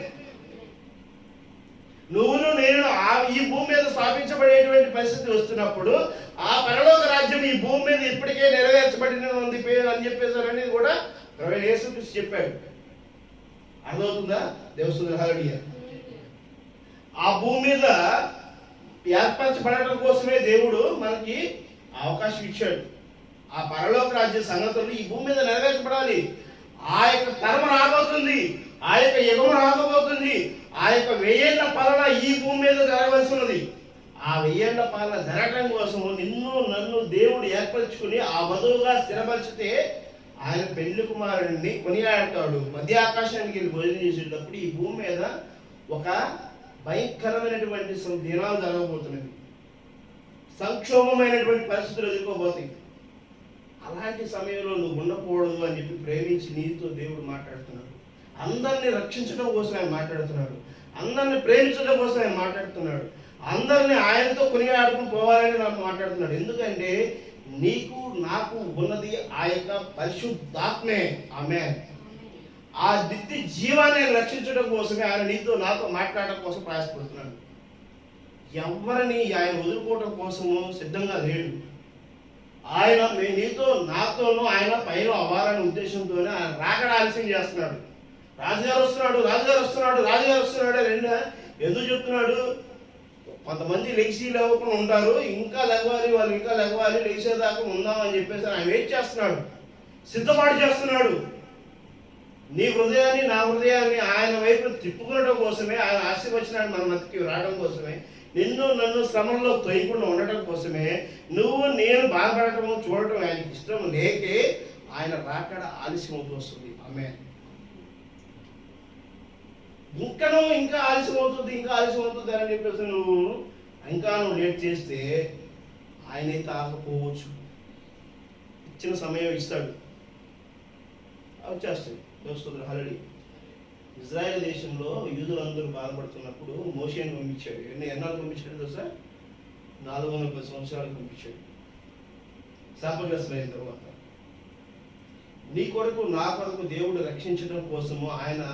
నువ్వును నేను ఈ భూమి మీద స్థాపించబడేటువంటి పరిస్థితి వస్తున్నప్పుడు ఆ పరలోక రాజ్యం ఈ భూమి మీద ఇప్పటికే నెరవేర్చబడిన ఉంది అని చెప్పేసారని కూడా యేసుక్రీస్తు చెప్పాడు. అర్థమవుతుందా? దేవస్తుల హల్లెలూయా. ఆ భూమి మీద ఏర్పరచబడటం కోసమే దేవుడు మనకి అవకాశం ఇచ్చాడు. ఆ పరలోక రాజ్య సంగతులు ఈ భూమి మీద నెరవేర్చబడాలి. ఆ యొక్క తరం రాబోతుంది, ఆ యొక్క యుగం రాబోతుంది. ఆ యొక్క 1000 ఏళ్ల పాలన ఈ భూమి మీద జరగవలసి ఉన్నది. ఆ 1000 ఏళ్ల పాలన జరగటం కోసము నిన్ను నన్ను దేవుడు ఏర్పరచుకుని ఆ వధువుగా స్థిరపరిచితే ఆయన పెళ్లి కుమారుడిని కొనియాడతాడు. మధ్య ఆకాశానికి వెళ్ళి భోజనం చేసేటప్పుడు ఈ భూమి మీద ఒక భయంకరమైనటువంటి దినాలు జరగబోతున్నది. సంక్షోభమైనటువంటి పరిస్థితులు ఎదుర్కోబోతాయి. అలాంటి సమయంలో నువ్వు ఉండకూడదు అని చెప్పి ప్రేమించి నీతో దేవుడు మాట్లాడుతున్నాడు. అందరినీ రక్షించడం కోసం ఆయన మాట్లాడుతున్నాడు. అందరిని ప్రేమించడం కోసం ఆయన మాట్లాడుతున్నాడు. అందరినీ ఆయనతో కొనియాడుకుని పోవాలని నాకు మాట్లాడుతున్నాడు. ఎందుకంటే నీకు నాకు ఉన్నది ఆ యొక్క పరిశుద్ధాత్మే. ఆమేన్. ఆ నిత్య జీవాన్ని రక్షించడం కోసమే ఆయన నీతో నాతో మాట్లాడడం కోసం ప్రయాసపడుతున్నాడు. ఎవరిని ఆయన వదులుకోవడం కోసము సిద్ధంగా లేడు. ఆయన నీతో నాతోనూ ఆయన పైన అవ్వాలనే ఉద్దేశంతోనే ఆయన రాకడ ఆలస్యం చేస్తున్నాడు. రాజుగారు వస్తున్నాడు, రాజుగారు వస్తున్నాడు, రాజుగారు వస్తున్నాడు రెండు ఎందుకు చెప్తున్నాడు? కొంతమంది లెగిసి లేవకుండా ఉంటారు, ఇంకా లెగవాలి, వాళ్ళు ఇంకా లెగవాలి, లేచేదాకా ఉందామని చెప్పేసి ఆయన వెయిట్ చేస్తున్నాడు, సిద్ధపాటు చేస్తున్నాడు. నీ హృదయాన్ని నా హృదయాన్ని ఆయన వైపు తిప్పుకునడం కోసమే ఆయన ఆశీర్వచనాన్ని మన మధ్యకి రావడం కోసమే, నిన్ను నన్ను శ్రమంలో తొయ్యకుండా ఉండటం కోసమే, నువ్వు నేను బాధపడటము చూడటం ఆయనకి ఇష్టం లేకే ఆయన రాకడ ఆలస్యం అవుతూ వస్తుంది. ఆమేన్. ఇంకా ఆలస్యం అవుతుంది అని చెప్పేసి నువ్వు లేట్ చేస్తే ఆయనైతే ఆకపోవచ్చు. ఇచ్చిన సమయం ఇస్తాడు, వచ్చేస్తాడు. దోస్తులు హల్లెలూయా. ఇజ్రాయెల్ దేశంలో యూదులందరూ బాధపడుతున్నప్పుడు మోషేని పంపించాడు. ఎన్నాళ్ళు పంపించాడు తెలుసా? 410 సంవత్సరాలు పంపించాడు. శాపగ్రస్తులైన తర్వాత నీ కొరకు నా కొరకు దేవుడు రక్షించడం కోసము ఆయన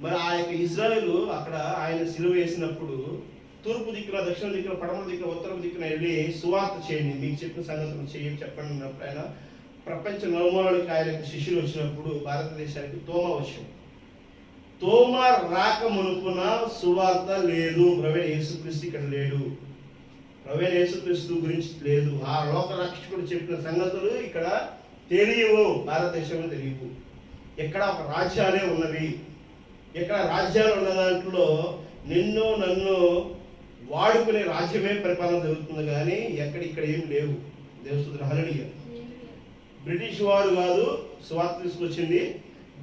మరి ఆ యొక్క ఇజ్రాయేలు అక్కడ ఆయన సిలువ వేసినప్పుడు తూర్పు దిక్కున, దక్షిణ దిక్కున, పడమర దిక్కున, ఉత్తర దిక్కున వెళ్ళి సువార్త చేయండి, మీకు చెప్పిన సంగతులు చెప్పండి అన్నప్పుడు ఆయన ప్రపంచ నలుమూలకి ఆయనకు శిష్యులు వచ్చినప్పుడు భారతదేశానికి తోమా వచ్చాడు. తోమా రాక మునుపున సువార్త లేదు. ప్రభువైన యేసుక్రీస్తు ఇక్కడ లేడు. ప్రభువైన యేసుక్రీస్తు గురించి లేదు. ఆ లోక రక్షకుడు చెప్పిన సంగతులు ఇక్కడ తెలియవు, భారతదేశంలో తెలియవు. ఎక్కడ ఒక రాజ్యాలే ఉన్నవి. ఎక్కడ రాజ్యాలు ఉన్న దాంట్లో నిన్ను నన్ను వాడుకునే రాజ్యమే పరిపాలన జరుగుతుంది. కానీ ఇక్కడ ఏమి లేవు. దేవస్తుల హల్లెలూయా. బ్రిటిష్ వారు కాదు సువార్త తీసుకొచ్చింది,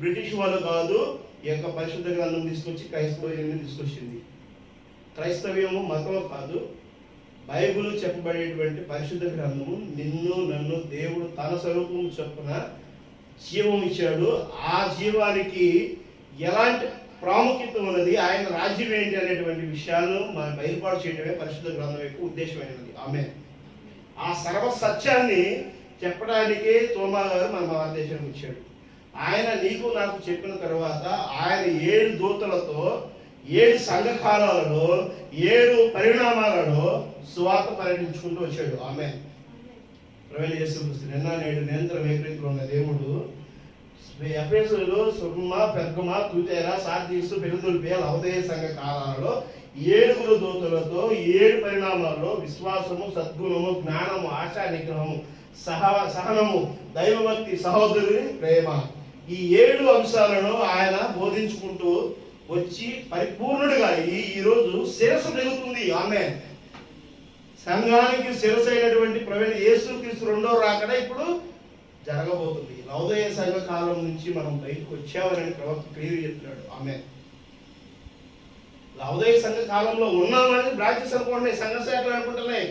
బ్రిటిష్ వాళ్ళు కాదు ఈ యొక్క పరిశుద్ధ గ్రంథం తీసుకొచ్చి క్రైస్తవ్యాన్ని తీసుకొచ్చింది. క్రైస్తవ్యము మతం కాదు, బైబిల్ చెప్పబడేటువంటి పరిశుద్ధ గ్రంథము నిన్ను నన్ను దేవుడు తన స్వరూపం చొప్పున జీవం ఇచ్చాడు. ఆ జీవానికి ఎలాంటి ప్రాముఖ్యత ఉన్నది, ఆయన రాజ్యం ఏంటి అనేటువంటి విషయాలను మనం బయలుపాటు చేయడమే పరిశుద్ధ గ్రంథం యొక్క ఉద్దేశమైనది. ఆమేన్. ఆ సర్వ సత్యాన్ని చెప్పడానికే తోమా గారు మన భారతదేశానికి వచ్చాడు. ఆయన నీకు నాకు చెప్పిన తర్వాత ఆయన 7 దూతలతో 7 సంఘకాలాలలో 7 పరిణామాలలో సువార్త పర్యటించుకుంటూ వచ్చాడు. ఆమేన్. ప్రభువైన యేసుక్రీస్తు నిన్న నేడు నిరంతరం ఏకరీతిలో ఉన్న దేవుడు ఎఫెసులు, Smyrna, Pergamum, Thyatira, Sardis, Philadelphia, Laodicea సంఘ కాలాలలో 7 దూతలతో 7 పరిణామాల్లో విశ్వాసము, సద్గుణము, జ్ఞానము, ఆశా నిగ్రహము, సహనము, దైవభక్తి, సహోదరుని ప్రేమ, ఈ 7 అంశాలను ఆయన బోధించుకుంటూ వచ్చి పరిపూర్ణుడిగా ఈరోజు శిరస్సు పెరుగుతుంది. ఆమె సంఘానికి శిరస్సు అయినటువంటి ప్రవీణ యేసుక్రీస్తు రెండో రాకడ ఇప్పుడు జరగబోతుంది. లవొదికయ సంఘ కాలం నుంచి మనం బయటకు వచ్చామని ప్రవక్త క్లియర్ చెప్తున్నాడు. ఆమె లవొదికయ సంఘ కాలంలో ఉన్నామని బ్రాంచెస్ అనుకుంటున్నాయి, సంఘ శాఖలు అనుకుంటున్నాయి,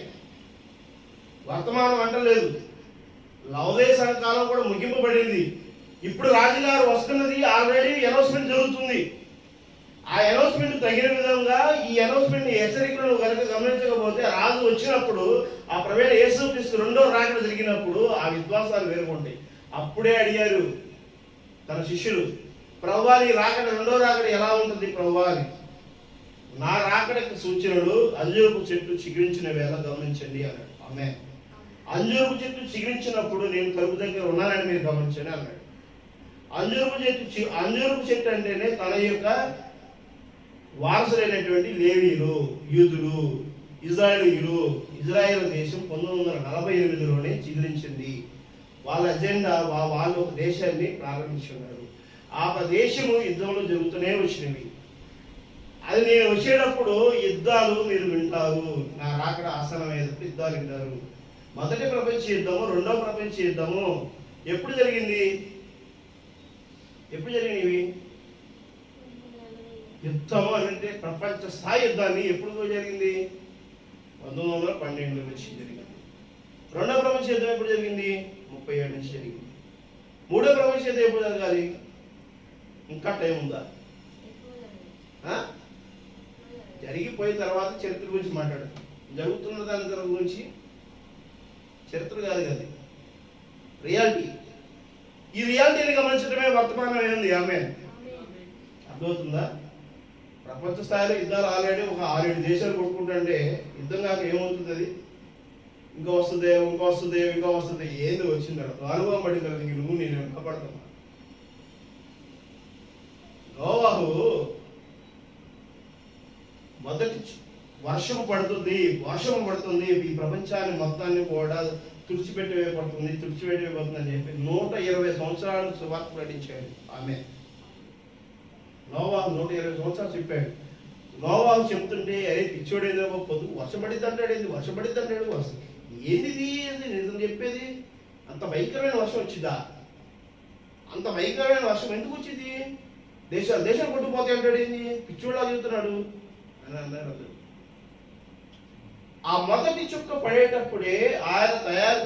వర్తమానం అంటలేదు. లవొదికయ సంఘ కాలం కూడా ముగింపబడింది. ఇప్పుడు రాజుగారు వస్తున్నది, ఆల్రెడీ అనౌన్స్మెంట్ జరుగుతుంది. ఆ అనౌన్స్మెంట్ తగిన విధంగా ఈ అనౌన్స్మెంట్ హెచ్చరికలను కనుక గమనించకపోతే రాజు వచ్చినప్పుడు ఆ ప్రవీణ యేసుక్రీస్తు రెండో రాకడ జరిగినప్పుడు ఆ విశ్వాసాలు వేరుకుంటాయి. అప్పుడే అడిగారు తన శిష్యులు, ప్రభువా నీ రాకడ రెండో రాకడ ఎలా ఉంటుంది ప్రభువా అని. నా రాకడకి సూచనలు అంజూరపు చెట్టు చిగురించిన వేళ గమనించండి అన్నాడు. ఆమె అంజూరపు చెట్టు చిగురించినప్పుడు నేను తలుపు దగ్గర ఉన్నానని మీరు గమనించండి అన్నాడు. అంజూరపు చెట్టు అంటేనే తన యొక్క వారసులైనటువంటి లేవీయులు, యూదులు, ఇజ్రాయేలీయులు. ఇజ్రాయేల్ దేశం 1948లోనే చిగురించింది. వాళ్ళ అజెండా, వాళ్ళు ఒక దేశాన్ని ప్రారంభించున్నారు. ఆ దేశము యుద్ధంలో జరుగుతూనే వచ్చినవి. అది నేను వచ్చేటప్పుడు యుద్ధాలు మీరు వింటారు, నా రాకడ ఆసనమైనప్పుడు యుద్ధాలు వింటారు. మొదటి ప్రపంచ యుద్ధము, రెండవ ప్రపంచ యుద్ధము ఎప్పుడు జరిగింది? ఎప్పుడు జరిగినవి? యుద్ధము అంటే ప్రపంచ స్థాయి యుద్ధాన్ని ఎప్పుడు జరిగింది? 1912 నుంచి జరిగింది. రెండవ ప్రపంచ యుద్ధం ఎప్పుడు జరిగింది? 37 నుంచి జరిగింది. మూడో ప్రపంచ యుద్ధం ఎప్పుడు జరగాలి? ఇంకా టైం ఉందా? జరిగిపోయిన తర్వాత చరిత్ర గురించి మాట్లాడు. జరుగుతున్న దాని గురించి చరిత్ర కాదు కదా, రియాలిటీ. ఈ రియాలిటీని గమనించడమే వర్తమానం ఏంది. ఆమె అర్థమవుతుందా? ప్రపంచ స్థాయిలో యుద్ధాలు ఆల్రెడీ ఒక 6-7 దేశాలు కొట్టుకుంటుంటే యుద్ధం కాక ఏమవుతుంది? అది ఇంకా వస్తుంది, ఇంకా వస్తుంది, ఇంకా వస్తుంది. ఏంది వచ్చింది అనుభవం పడిన తర్వాత నువ్వు నేను వెనకపడతాను. నోవాహు మొదటి వర్షం పడుతుంది ఈ ప్రపంచాన్ని మొత్తాన్ని కూడా తుడిచిపెట్టిపోతుంది అని చెప్పి 120 సంవత్సరాలు సువార్త ప్రకటించాడు. ఆమె నోవాహు 120 సంవత్సరాలు చెప్పాడు. నోవాహు చెప్తుంటే అరే పిచ్చోడు ఏదో పొద్దు వర్షం పడిద్ది అంటాడు, వర్షం ఏంటిది నిజం చెప్పేది? అంత భయంకరమైన వర్షం వచ్చిందా? అంత భయంకరమైన వర్షం ఎందుకు వచ్చింది? దేశాలు కొట్టుకుపోతే అంటాడు, ఏంది పిచ్చోళ్ళ చెబుతున్నాడు అని అన్నారు. ఆ మొదటి చుక్క పడేటప్పుడే ఆయన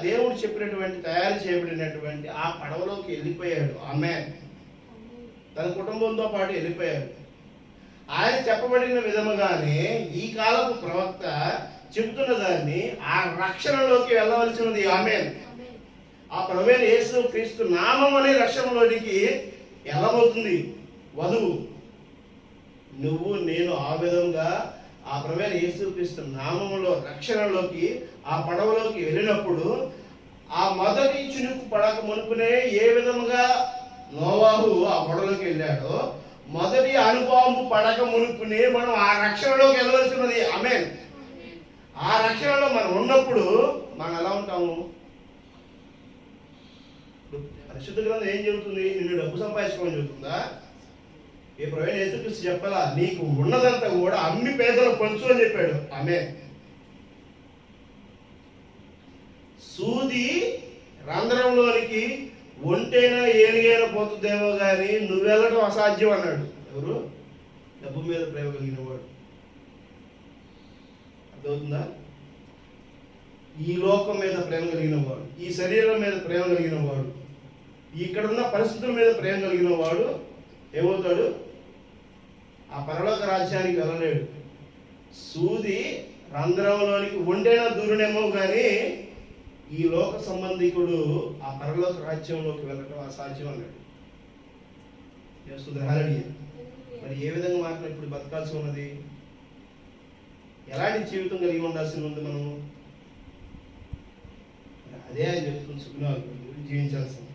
దేవుడు చెప్పినటువంటి తయారు చేయబడినటువంటి ఆ పడవలోకి వెళ్ళిపోయాడు. ఆమె తన కుటుంబంతో పాటు వెళ్ళిపోయాడు. ఆయన చెప్పబడిన విధముగానే ఈ కాలపు ప్రవక్త చెబుతున్న దాన్ని ఆ రక్షణలోకి వెళ్ళవలసినది. ఆమె ఆ ప్రవీణ యేసుక్రీస్తు నామం అనే రక్షణలోనికి వెళ్ళబోతుంది వధువు. నువ్వు నేను ఆ విధంగా ఆ ప్రవీణ యేసుక్రీస్తు నామములో రక్షణలోకి ఆ పడవలోకి వెళ్ళినప్పుడు ఆ మొదటి చినుకు పడక మునుపునే ఏ విధముగా నోవాహు ఆ పడవలోకి వెళ్ళాడో మొదటి అనుభవం పడక మునుపునే మనం ఆ రక్షణలోకి వెళ్ళవలసినది. ఆమేన్. ఆ రక్షణలో మనం ఉన్నప్పుడు మనం ఎలా ఉంటాము? పరిశుద్ధ గ్రంథం ఏం చెబుతుంది? నిన్ను డబ్బు సంపాదించుకోమని చెబుతుందా? ఏ ప్రవీణ యేసుక్రీస్తు చెప్పాలా? నీకు ఉన్నదంతా కూడా అమ్మి పేదలు పంచు అని చెప్పాడు. ఆమేన్. సూది రంధ్రంలోనికి ఒంటైనా ఏనుగైనా పోతుందేమో కానీ నువ్వెళ్ళడం అసాధ్యం అన్నాడు. ఎవరు? డబ్బు మీద ప్రేమ కలిగిన వాడు. అర్థమవుతుందా? ఈ లోకం మీద ప్రేమ కలిగిన వాడు, ఈ శరీరం మీద ప్రేమ కలిగిన వాడు, ఇక్కడున్న పరిస్థితుల మీద ప్రేమ కలిగిన వాడు ఏమవుతాడు? ఆ పరలోక రాజ్యానికి వెళ్ళలేడు. సూది రంధ్రంలోనికి ఒంటైనా దూరనేమో కానీ ఈ లోక సంబంధికుడు ఆ పరలోక రాజ్యంలోకి వెళ్ళడం అసాధ్యం అన్నాడు. మరి ఏ విధంగా మాత్రం ఇప్పుడు బతకాల్సి ఉన్నది? ఎలాంటి జీవితం కలిగి ఉండాల్సి ఉంది మనము? అదే ఆయన చెప్తుంది, సుగుణాలు జీవించాల్సింది.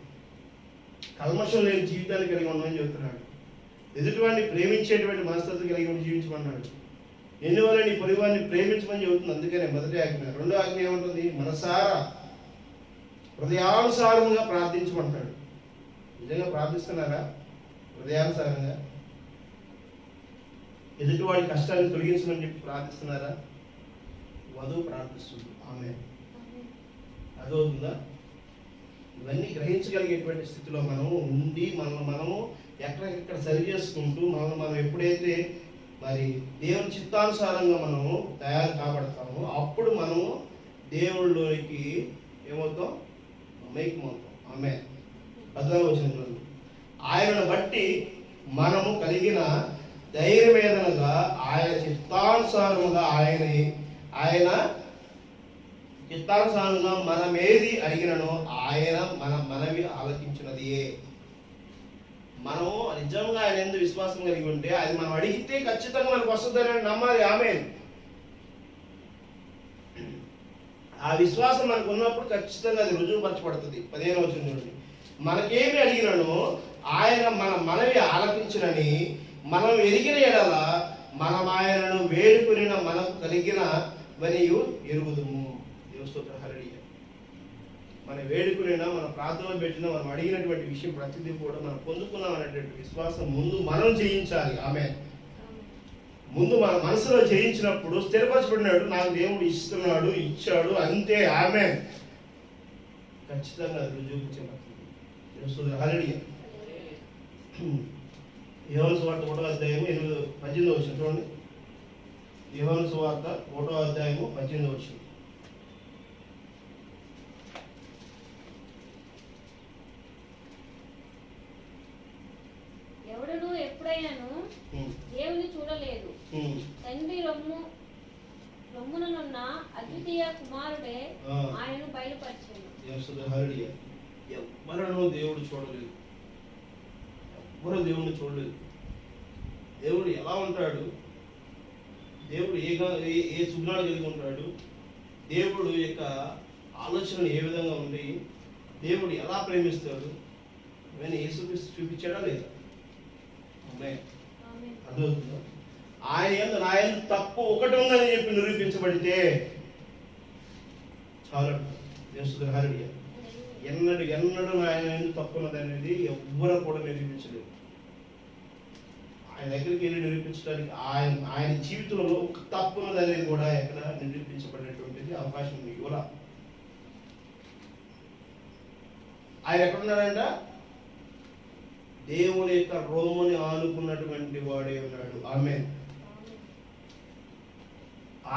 కల్మషం లేని జీవితాన్ని కలిగి ఉండమని చెబుతున్నాడు. ఎదుటివాడిని ప్రేమించేటువంటి మనస్తత్వం కలిగి ఉండి జీవించమన్నాడు. ఎందువల్ల నీ పొరుగువాడిని ప్రేమించమని చెబుతుంది. అందుకనే మొదటి ఆజ్ఞ. రెండో ఆజ్ఞ ఏముంటుంది? మనసారా హృదయానుసారంగా ప్రార్థించమంటాడు. నిజంగా ప్రార్థిస్తున్నారా? హృదయానుసారంగా ఎదుటివాడి కష్టాన్ని తొలగించమని చెప్పి ప్రార్థిస్తున్నారా? వధువు ప్రార్థిస్తుంది. ఆమె అదవుతుందా? ఇవన్నీ గ్రహించగలిగేటువంటి స్థితిలో మనం ఉండి మనము ఎక్కడెక్కడ సరి చేసుకుంటూ మనం ఎప్పుడైతే మరి దేవుని చిత్తానుసారంగా మనము తయారు కాబడతామో అప్పుడు మనము దేవుళ్ళలోకి ఏమవుతాం? మైకమవుతాం. ఆమె 14వ వచనంలో ఆయనను బట్టి మనము కలిగిన ధైర్యమేదనగా ఆయన చిత్తానుసారముగా ఆయన చిత్తానుసారంగా మనమేది అడిగినను ఆయన మనవి ఆలోచించినదియే. మనము నిజంగా ఆయన ఎందుకు విశ్వాసం కలిగి ఉంటే అది మనం అడిగితే ఖచ్చితంగా మనకు వస్తుందని నమ్మాలి. ఆమేన్. ఆ విశ్వాసం మనకు ఉన్నప్పుడు ఖచ్చితంగా అది రుజువుపరచబడుతుంది. 15వ వచనం నుండి మనకేమి అడిగినను ఆయన మనవి ఆలకించునని మనం ఎరిగిన ఎడల మనం ఆయనను వేడుకుని మనకు కలిగిన మరియు ఎరుగుదుము. దేవుస్తోత్రం. హల్లెలూయా. మన వేడుకునైనా మన ప్రార్థనలు పెట్టినా మనం అడిగినటువంటి విషయం ప్రతిదీ కూడా మనం పొందుకున్నాం అనేటువంటి విశ్వాసం ముందు మనం జయించాలి. ఆమె ముందు మన మనసులో జయించినప్పుడు స్థిరపరచబడినాడు. నాకు దేవుడు ఇస్తున్నాడు, ఇచ్చాడు, అంతే. ఆమె ఖచ్చితంగా రుజువుపరచబడుతుంది. దేవుస్తోత్రం. హల్లెలూయా. యోహాను సువార్త 1వ అధ్యాయము 18వ వచనం చూడండి. యోహాను సువార్త 1వ అధ్యాయము 18వ వచనం. ఎవడును ఎప్పుడైనాను దేవుని చూడలేదు. తండ్రి రొమ్ముననున్న అద్వితీయ కుమారుడే ఆయనను బయలుపరిచాడు. ఎవరను దేవుడు చూడలేదు. ఎవరు దేవుడిని చూడలేదు. దేవుడు ఎలా ఉంటాడు? దేవుడు ఏ సుగుణాలు కలిగి ఉంటాడు? దేవుడు యొక్క ఆలోచనలు ఏ విధంగా ఉంది? దేవుడు ఎలా ప్రేమిస్తాడు? ఇవన్నీ యేసుక్రీస్తు చూపించాడా లేదా? అర్థమవుతుందా? ఆయన తప్పు ఒకటి ఉందని చెప్పి నిరూపించబడితే చాలా హల్లెలూయా. ఎన్నడూ ఆయన ఎందుకు తప్పున్నది అనేది ఎవ్వరూ కూడా నిరూపించలేదు. ఆయన దగ్గరికి వెళ్ళి నిరూపించడానికి ఆయన జీవితంలో ఒక తప్పున్నది అనేది కూడా ఎక్కడ నిరూపించబడినటువంటిది అవకాశం ఇవ్వరా. ఆయన ఎక్కడున్నాడంట? దేవుని యొక్క రోముని ఆనుకున్నటువంటి వాడే ఉన్నాడు. ఆమేన్.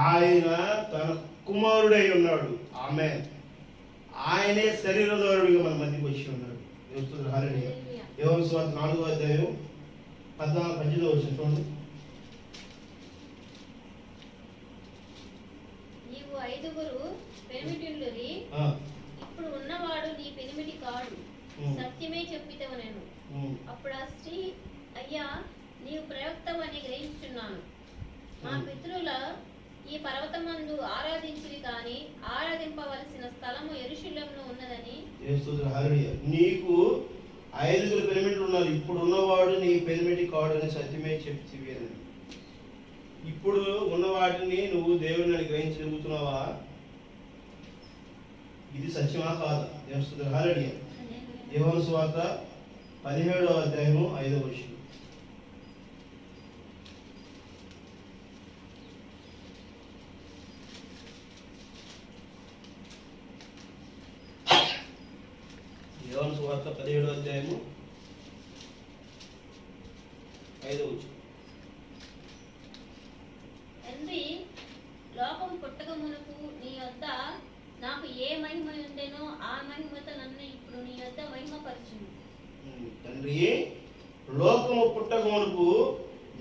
ఆయన తన కుమారుడై ఉన్నాడు. ఆమేన్. ఆయనే శరీరధారుడిగా మన మధ్యకి వచ్చి ఉన్నాడు. హల్లెలూయా. యోహాను సువార్త 4వ అధ్యాయం 14-18వ వచనం చూడండి. నీవు 5గురు పెనిమిటిల్లురి, ఇప్పుడు ఉన్నవాడు నీ పెనిమిటి కాడు, సత్యమే చెప్పితవనెను. అప్పుడు ఆ స్త్రీ, అయ్యా, నీవు ప్రవక్తవని గ్రహించుచున్నాను. మా పితరుల ఈ పర్వతమందు ఆరాధించిరి కానీ ఆరాధింపవలసిన స్థలము యెరూషలేములో ఉన్నదని. నీకు 5గురు పెనిమిట్లు ఉన్నారు, ఇప్పుడు ఉన్నవాడు నీ పెనిమిటి కాడు అని సత్యమే చెప్తివి అని. ఇప్పుడు ఉన్నవాటిని నువ్వు దేవుడిని అని గ్రహించగలుగుతున్నావా? ఇది సత్యమా కాదా? హల్లెలూయా. యోహాను సువార్త 17వ అధ్యాయము 5వ వచనం. యోహాను సువార్త 17వ అధ్యాయము 5వ వచనం. తండ్రి, లోకం పుట్టక మునుపు నీ వద్ద నాకు ఏ మహిమ ఉండెనో ఆ మహిమతో నన్ను ఇప్పుడు నీ వద్ద మహిమపరచును. తండ్రి, లోకము పుట్టక మునుపు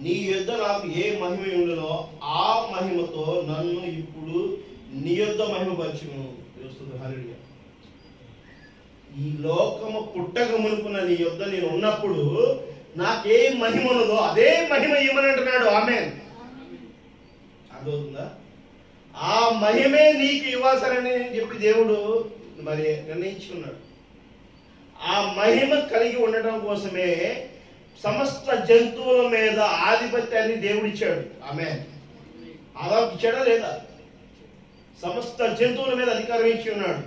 నీ యొద్ద నాకు ఏ మహిమ ఉండెనో ఆ మహిమతో నన్ను ఇప్పుడు నీ యొద్ద మహిమపరచును. హల్లెలూయా. ఈ లోకము పుట్టక మునుపున నీ యొద్ద నేను ఉన్నప్పుడు నాకే మహిమ ఉన్నదో అదే మహిమ ఇవ్వని అంటున్నాడు. ఆమేన్. అర్థమవుతుందా? ఆ మహిమే నీకు ఇవ్వాల్సని చెప్పి దేవుడు మరి నిర్ణయించుకున్నాడు. ఆ మహిమ కలిగి ఉండటం కోసమే సమస్త జంతువుల మీద ఆధిపత్యాన్ని దేవుడిచ్చాడు. ఆమేన్. ఆదాముకి ఇచ్చాడా లేదా? సమస్త జంతువుల మీద అధికారం ఇచ్చి ఉన్నాడు.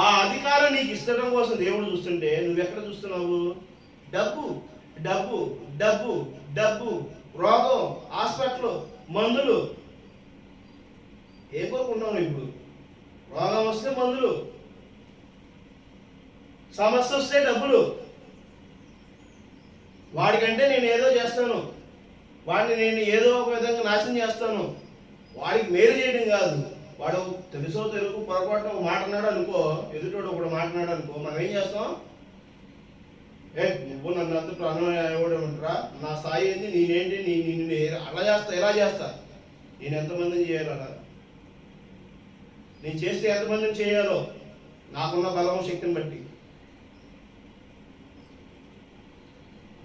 ఆ అధికారం నీకు ఇస్తడం కోసం దేవుడు చూస్తుంటే నువ్వెక్కడ చూస్తున్నావు? డబ్బు డబ్బు డబ్బు డబ్బు, రోగం, హాస్పిటల్, మందులు. ఏం కోరుకుంటున్నావు? ఇప్పుడు రోగం వస్తే మందులు, సమస్య వస్తే డబ్బులు. వాడికంటే నేను ఏదో చేస్తాను, వాడిని నేను ఏదో ఒక విధంగా నాశనం చేస్తాను. వాడికి మేలు చేయడం కాదు. వాడు తెలుసో తెలుగు పొరపాటు ఒక మాట అన్నాడు అనుకో, ఎదుటోడు ఒకడు మాట్లాడాడు అనుకో, మనం ఏం చేస్తాం? నువ్వు నన్ను అంత ప్రాణంటారా, నా స్థాయి ఏంది, నేనేంటి, నిన్ను అలా చేస్తా ఎలా చేస్తా, నేను ఎంతమందిని చేయాలి, అలా నేను చేస్తే ఎంతమందిని చేయాలో నాకున్న బలం శక్తిని బట్టి.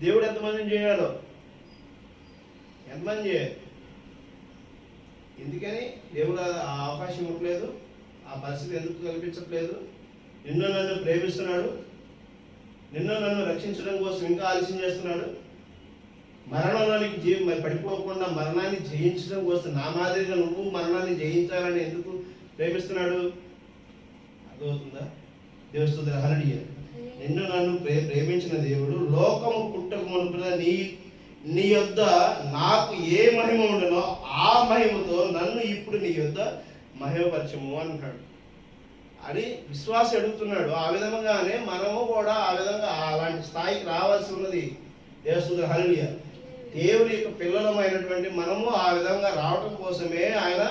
దేవుడు ఎంతమందిని చేయాలో ఎంతమంది చేయాలి. ఎందుకని దేవుడు ఆ అవకాశం ఇవ్వట్లేదు? ఆ పరిస్థితి ఎందుకు కల్పించట్లేదు? నిన్ను నన్ను ప్రేమిస్తున్నాడు, నిన్ను నన్ను రక్షించడం కోసం ఇంకా ఆలస్యం చేస్తున్నాడు. మరణంలోనికి మరి పడిపోకుండా మరణాన్ని జయించడం కోసం నా మాదిరిగా నువ్వు మరణాన్ని జయించాలని ఎందుకు ప్రేమిస్తున్నాడు? అర్థమవుతుందా? దేవుస్తున్న హల్లెలూయా. నిన్ను నన్ను ప్రేమించిన దేవుడు లోకము పుట్టక మునుపున నీ యొద్ద నాకు ఏ మహిమ ఉండనో ఆ మహిమతో నన్ను ఇప్పుడు నీ యొద్ద మహిమపరచము అంటాడు అని విశ్వాసి అడుగుతున్నాడు. ఆ విధంగానే మనము కూడా ఆ విధంగా అలాంటి స్థాయికి రావాల్సి ఉన్నది. దేవుస్తున్న హల్లెలూయా. దేవుని యొక్క పిల్లలమైనటువంటి మనము ఆ విధంగా రావటం కోసమే ఆయన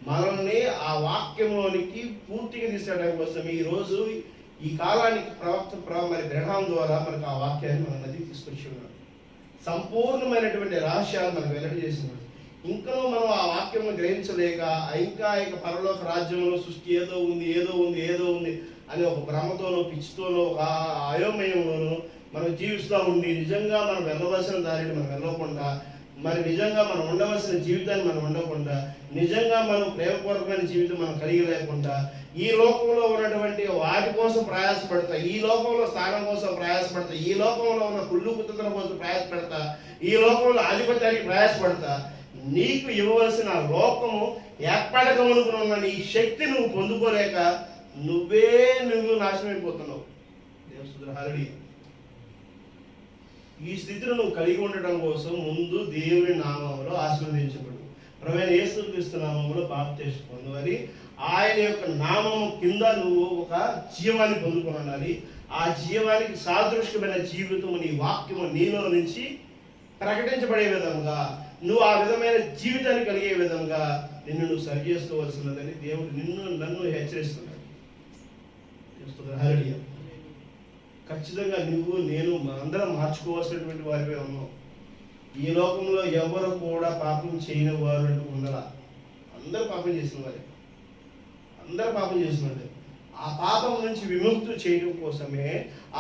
మనల్ని ఆ వాక్యంలోనికి పూర్తిగా తీసుకెళ్ళడం కోసం ఈరోజు ఈ కాలానికి ప్రవక్త మరి బ్రహ్మాం ద్వారా మనకు ఆ వాక్యాన్ని మన నదికి తీసుకొచ్చి ఉన్నాడు. సంపూర్ణమైనటువంటి రహస్యాలు మనకు వెల్లడి చేసినాడు. ఇంకా మనం ఆ వాక్యం గ్రహించలేక ఇంకా పరలోక రాజ్యంలో సృష్టి ఏదో ఉంది అని ఒక భ్రమతోనో పిచ్చితోనో ఒక అయోమయంలోనూ మనం జీవిస్తూ ఉండి నిజంగా మనం వెళ్ళవలసిన దారిని మనం వెళ్ళకుండా, మరి నిజంగా మనం ఉండవలసిన జీవితాన్ని మనం ఉండకుండా, నిజంగా మనం ప్రేమపూర్వకమైన జీవితం మనం కలిగి లేకుండా ఈ లోకంలో ఉన్నటువంటి వాటి కోసం ప్రయాసపడతా, ఈ లోకంలో స్థానం కోసం ప్రయాసపడతా, ఈ లోకంలో ఉన్న కుళ్ళు కుతుల కోసం ప్రయాసపడతా, ఈ లోకంలో ఆధిపత్యానికి ప్రయాసపడతా, నీకు ఇవ్వవలసిన లోకము ఏర్పడక మునుకున్న నీ శక్తి నువ్వు పొందుకోలేక నువ్వు నాశనమైపోతున్నావు. దేవుని హల్లెలూయా. ఈ స్థితిని నువ్వు కలిగి ఉండటం కోసం ముందు దేవుని నామములో ఆశీర్వదించబడు, ప్రభువైన యేసుక్రీస్తు నామములో బాప్తిస్మం పొందాలి. ఆయన యొక్క నామము కింద నువ్వు ఒక జీవాన్ని పొందుకొని ఉండాలి. ఆ జీవానికి సాదృశ్యమైన జీవితము నీ వాక్యము నీలో నుంచి ప్రకటించబడే విధంగా నువ్వు ఆ విధమైన జీవితాన్ని కలిగే విధంగా నిన్ను నువ్వు సరి చేసుకోవాల్సినదని దేవుడు నన్ను హెచ్చరిస్తున్నాడు. హల్లెలూయా. ఖచ్చితంగా నువ్వు నేను అందరం మార్చుకోవాల్సినటువంటి వారిపై ఉన్నాం. ఈ లోకంలో ఎవరు కూడా పాపం చేయని వారు ఉండరా? అందరూ పాపం చేసిన వారే, అందరూ పాపం చేసినట్టే. ఆ పాపం నుంచి విముక్తి చేయడం కోసమే,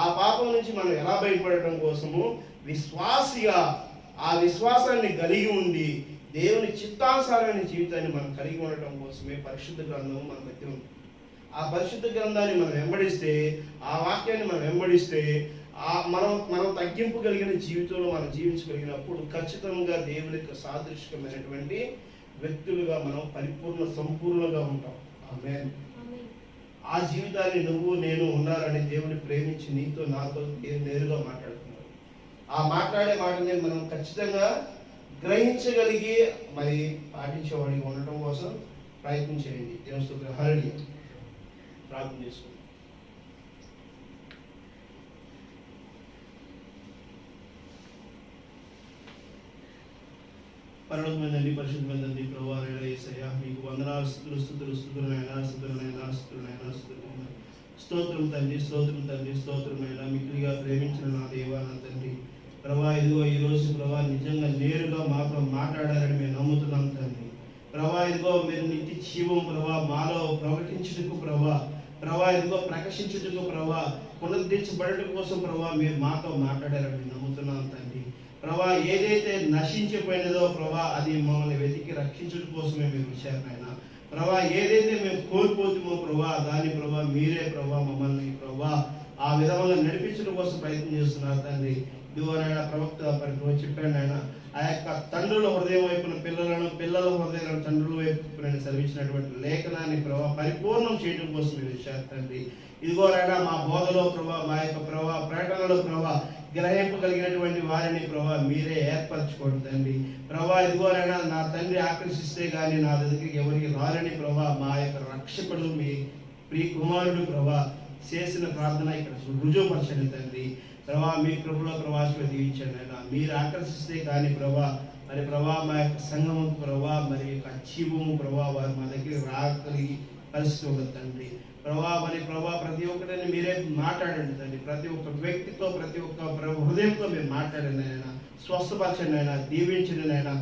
ఆ పాపం నుంచి మనం ఎలా బయటపడటం కోసము విశ్వాసిగా ఆ విశ్వాసాన్ని కలిగి ఉండి దేవుని చిత్తానుసారమైన జీవితాన్ని మనం కలిగి ఉండటం కోసమే పరిశుద్ధ గ్రంథం మన మధ్య ఉంది. ఆ పరిశుద్ధ గ్రంథాన్ని మనం వెంబడిస్తే, ఆ వాక్యాన్ని మనం వెంబడిస్తే, మనం తగ్గింపు కలిగిన జీవితంలో మనం జీవించగలిగినప్పుడు ఖచ్చితంగా దేవుని యొక్క సాదృశ్యమైనటువంటి వ్యక్తులుగా మనం సంపూర్ణంగా ఉంటాం. ఆమేన్. ఆ జీవితాన్ని నువ్వు నేను ఉండాలని దేవుని ప్రేమించి నీతో నాతో నేరుగా మాట్లాడుతున్నాడు. ఆ మాట్లాడే మాటని మనం ఖచ్చితంగా గ్రహించగలిగి మరి పాటించేవాడిగా ఉండటం కోసం ప్రయత్నం చేయండి. దేవుని స్తోత్రం. హల్లెలూయా. ప్రార్థన చేసుకోండి. పరలోకమైన తండ్రి, పరిశుద్ధమైన తండ్రి, ప్రభువా యేసయ్యా, మీకు వందనాలు, స్తుతులు నాయనా, స్తోత్రం తండ్రి, స్తోత్రం నాయనా. మిక్కిలిగా ప్రేమించిన నా దేవా, నా తండ్రి, ప్రభువా ఇదిగో ఈ రోజు ప్రభువా నిజంగా నేరుగా మాతో మాట్లాడాలని మేము నమ్ముతున్నాం తండ్రి. ప్రభువా ఇదిగో మీరు నిత్య జీవం ప్రభువా మాలో ప్రకటించుటకు ప్రభువా ఇదిగో ప్రకాశించుటకు ప్రభువా పునరుద్ధరించబడటం కోసం ప్రభువా మీరు మాతో మాట్లాడారని నమ్ముతున్నాం తండ్రి. ప్రభువా ఏదైతే నశించిపోయినదో ప్రభువా అది మమ్మల్ని వెతికి రక్షించడం కోసమే మీరు వచ్చారు నాయన. ప్రభువా ఏదైతే మేము కోల్పోతామో ప్రభువా దాని ప్రభువా మీరే ప్రభువా మమ్మల్ని ప్రభువా ఆ విధంగా నడిపించడం కోసం ప్రయత్నం చేస్తున్నారు తండ్రి. ఇదిగో నాయన ప్రవక్త చెప్పాడు నాయన, ఆ యొక్క తండ్రుల హృదయం వైపున పిల్లలను, పిల్లల హృదయాలను తండ్రుల వైపు నేను సెలవించినటువంటి లేఖనాన్ని ప్రభావ పరిపూర్ణం చేయడం కోసం మీరు ఇచ్చారు తండ్రి. ఇదిగో నాయన మా బోధలో ప్రభావ, మా యొక్క ప్రభావ ప్రకటనలో ప్రభావ గ్రహింపగలిగినటువంటి వారిని ప్రభావ మీరే ఏర్పరచుకోండి తండ్రి. ప్రభావ ఇదిగో నాయన నా తండ్రి ఆకర్షిస్తే కానీ నా దగ్గరికి ఎవరికి రాలని ప్రభావ మా యొక్క రక్షకుడు మీ ప్రియ కుమారుడు ప్రభావ చేసిన ప్రార్థన ఇక్కడ రుజువుపరచండి తండ్రి. ప్రభా మీ ప్రభులో ప్రభావం దీవించండి అయినా మీరు ఆకర్షిస్తే కానీ ప్రభా మరి ప్రభా మా యొక్క సంఘము ప్రభా మరి యొక్క జీవము ప్రభా వారు మా దగ్గర రాగలిగి పరిస్థితి ఉండదు తండ్రి. ప్రభా మరి ప్రభా ప్రతి ఒక్కరిని మీరే మాట్లాడండి తండ్రి. ప్రతి ఒక్క వ్యక్తితో ప్రతి ఒక్క హృదయంతో మీరు మాట్లాడండి అయినా, స్వస్థపరచండి అయినా, దీవించండి అయినా.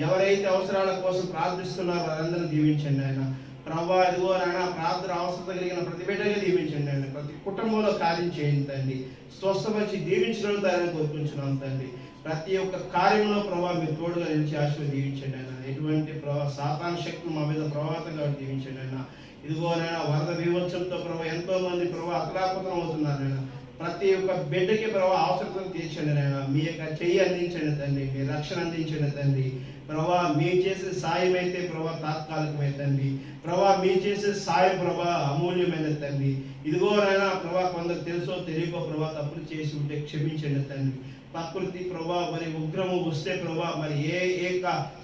ఎవరైతే అవసరాల కోసం ప్రార్థిస్తున్నారో వారందరూ దీవించండి అయినా. ప్రభా ఇదిగో నాయన ప్రార్థన అవసరం కలిగిన ప్రతి బిడ్డగా దీవించండి అండి. ప్రతి కుటుంబంలో కార్యం చేయండి తండ్రి. స్వస్థపరిచి దీవించగలుగుతారని కోరుకుంటున్నాం తండ్రి. ప్రతి ఒక్క కార్యంలో ప్రభావ మీరు తోడుగా నిలిచి దీవించండి అయినా. ఎటువంటి ప్రభావ సాతాన శక్తులు మా మీద ప్రభావితంగా దీవించండి అయినా. ఇదిగోనైనా వరద విమోచనతో ప్రభావ ఎంతో మంది ప్రభావ అతలాకుతం అవుతున్నారు అయినా. ప్రతి ఒక్క బిడ్డకి ప్రభావ అవసరం తీర్చండి నాయన. మీ యొక్క చెయ్యి అందించండి తండ్రి, మీ రక్షణ అందించండి తండ్రి. ప్రభా మీరు చేసే సాయం అయితే ప్రభా తాత్కాలికమైన తండ్రి. ప్రభా మీరు చేసే సాయం ప్రభా అమూల్యమైన తండ్రి. ఇదిగో నాయన ప్రభా కొందరు తెలుసో తెలియకో ప్రభా తప్పులు చేసి ఉంటే క్షమించండి తండ్రి. ప్రకృతి ప్రభా మరి ఉగ్రము వస్తే ప్రభా మరి ఏ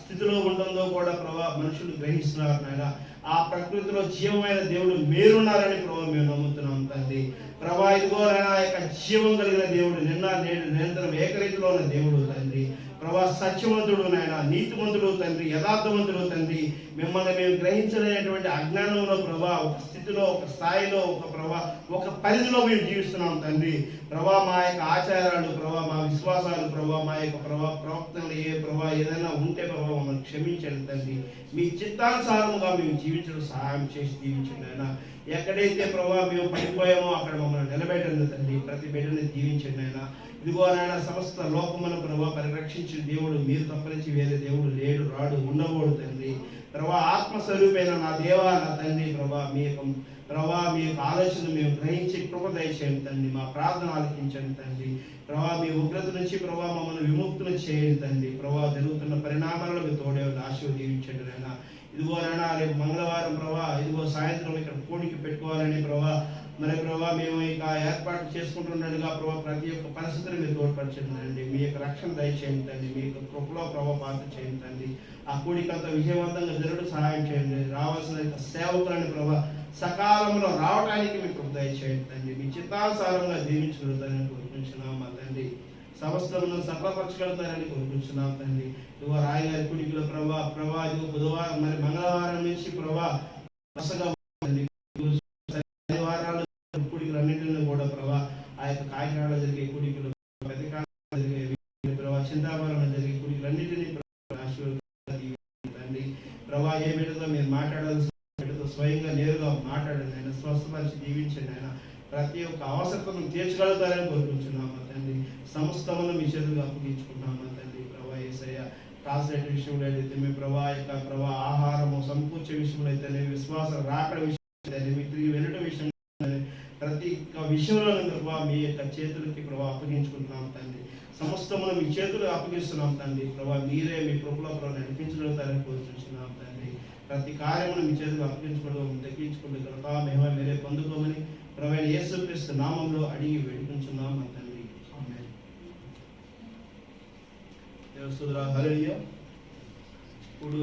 స్థితిలో ఉంటుందో కూడా ప్రభా మనుషులు గ్రహిస్తున్నారు నాయన. ఆ ప్రకృతిలో జీవమైన దేవుడు మీరున్నారని ప్రభా మేము నమ్ముతున్నాం తండ్రి. ప్రభా ఇదిగో నాయన యొక్క జీవం కలిగిన దేవుడు నిన్న నేడు నిరంతరం ఏకరీతిలో ఉన్న దేవుడు తండ్రి. ప్రభా సత్యవంతుడు నాయన, నీతిమంతుడు తండ్రి, యథార్థవంతుడు తండ్రి. మిమ్మల్ని మేము గ్రహించలేనటువంటి అజ్ఞానంలో ప్రభా ఒక స్థితిలో ఒక స్థాయిలో ఒక ప్రభా ఒక పరిధిలో మేము జీవిస్తున్నాం తండ్రి. ప్రభా మా యొక్క ఆచారాలు ప్రభా మా విశ్వాసాలు ప్రభా మా యొక్క ప్రభా ప్రవక్తలు ప్రభా ఏదైనా ఉంటే ప్రభా మమ్మల్ని క్షమించండి తండ్రి. మీ చిత్తానుసారంగా మేము జీవించడం సహాయం చేసి దీవించండి ఆయన. ఎక్కడైతే ప్రభా మేము పడిపోయామో అక్కడ మమ్మల్ని నిలబెట్టండి తండ్రి. ప్రతి బిడ్డని దీవించండి ఆయన. ఇదిగో నాయన సమస్త లోకమును ప్రభా పరిరక్షించిన దేవుడు మీరు తప్పనించి వేరే దేవుడు లేడు రాడు ఉండబోడు తండ్రి. ప్రభా ఆత్మస్వరూపైన నా దేవా నా తండ్రి ప్రభా మీ యొక్క ఆలోచన మేము గ్రహించి కృప దయచేయండి తండ్రి. మా ప్రార్థన ఆలకించండి తండ్రి. ప్రభా మీ ఉగ్రత నుంచి ప్రభా మమ్మల్ని విముక్తులు చేయండి తండ్రి. ప్రభా జరుగుతున్న పరిణామాలను మీరు తోడే ఆశీర్వదించండి నాయన. ఇదిగో నాయన రేపు మంగళవారం ప్రభా ఇదిగో సాయంత్రం ఇక్కడ కూడికి పెట్టుకోవాలని ప్రభా మరి ప్రభా మేము ఇక ఏర్పాటు చేసుకుంటున్నట్టుగా ప్రభా ప్రతి ఒక్క పరిస్థితిని మీరు తోడ్పరచండి. మీ యొక్క రక్షణ దయచేయండి తండ్రి. మీ యొక్క కృపలో ప్రభావ పాత్ర చేయండి తండ్రి. ఆ కూడికంతా విజయవంతంగా జరగడం సహాయం చేయండి. రావాల్సిన సేవకులని ప్రభా సకాలంలో రావడానికి మీకు కృప దయచేయండి తండ్రి. మీ చిత్తానుసారంగా జీవించగలుగుతారని కోరుకుంటున్నాం మా తండ్రి. సమస్తమును సఫలపరచగలుగుతారని కోరుకుంటున్నాం తండ్రి. ఇదిగో రాయగారి కుడికిలో ప్రభా ఇదిగో బుధవారం మరి మంగళవారం నుంచి ప్రభా శనివారాలు కూడికలన్నింటినీ కూడా ప్రభా ఆ యొక్క కాకినాడలో జరిగే కూడికలు జరిగే ప్రభా చింతాపురంలో జరిగే కూడికలన్నింటినీ తండ్రి. ప్రభా ఏ బిడ్డతో మీరు మాట్లాడాల్సిన బిడ్డతో స్వయంగా నేరుగా మాట్లాడండి ఆయన. స్వస్థపరిచి దీవించండి ఆయన. ప్రతి ఒక్క అవసరతను తీర్చగలుగుతారని కోరుకుంటున్నాము తండ్రి. సమస్తమును మీ చేతులు అప్పగించుకుంటున్నాము తండ్రి. ప్రభా యేసయ్య ట్రాన్స్లేట్ విషయంలో అయితే మీ ప్రభా యొక్క ప్రభా ఆహారము సమకూర్చే విషయంలో అయితే విశ్వాస రాకడ విషయం మీ తిరిగి వెళ్ళడం విషయం ప్రతి విషయంలో ప్రభా మీ యొక్క చేతులకి ప్రభా అప్పగించుకుంటున్నాం తండ్రి. సమస్తమును మీ చేతులు అప్పగిస్తున్నాం తండ్రి. ప్రభా మీరే మీ కృపలో ప్రభావ నడిపించగలుగుతారని కోరుకుంటున్నాం తండ్రి. ప్రతి కార్యమును మీ చేతులు అప్పగించుకోవడం తగ్గించుకుంటే కనుక మేము మీరే పొందుకోమని ప్రభు యేసుక్రీస్తు నామంలో అడిగి వేడుకుంటున్నాం మా తండ్రి. ఆమేన్. హల్లెలూయా. ఇప్పుడు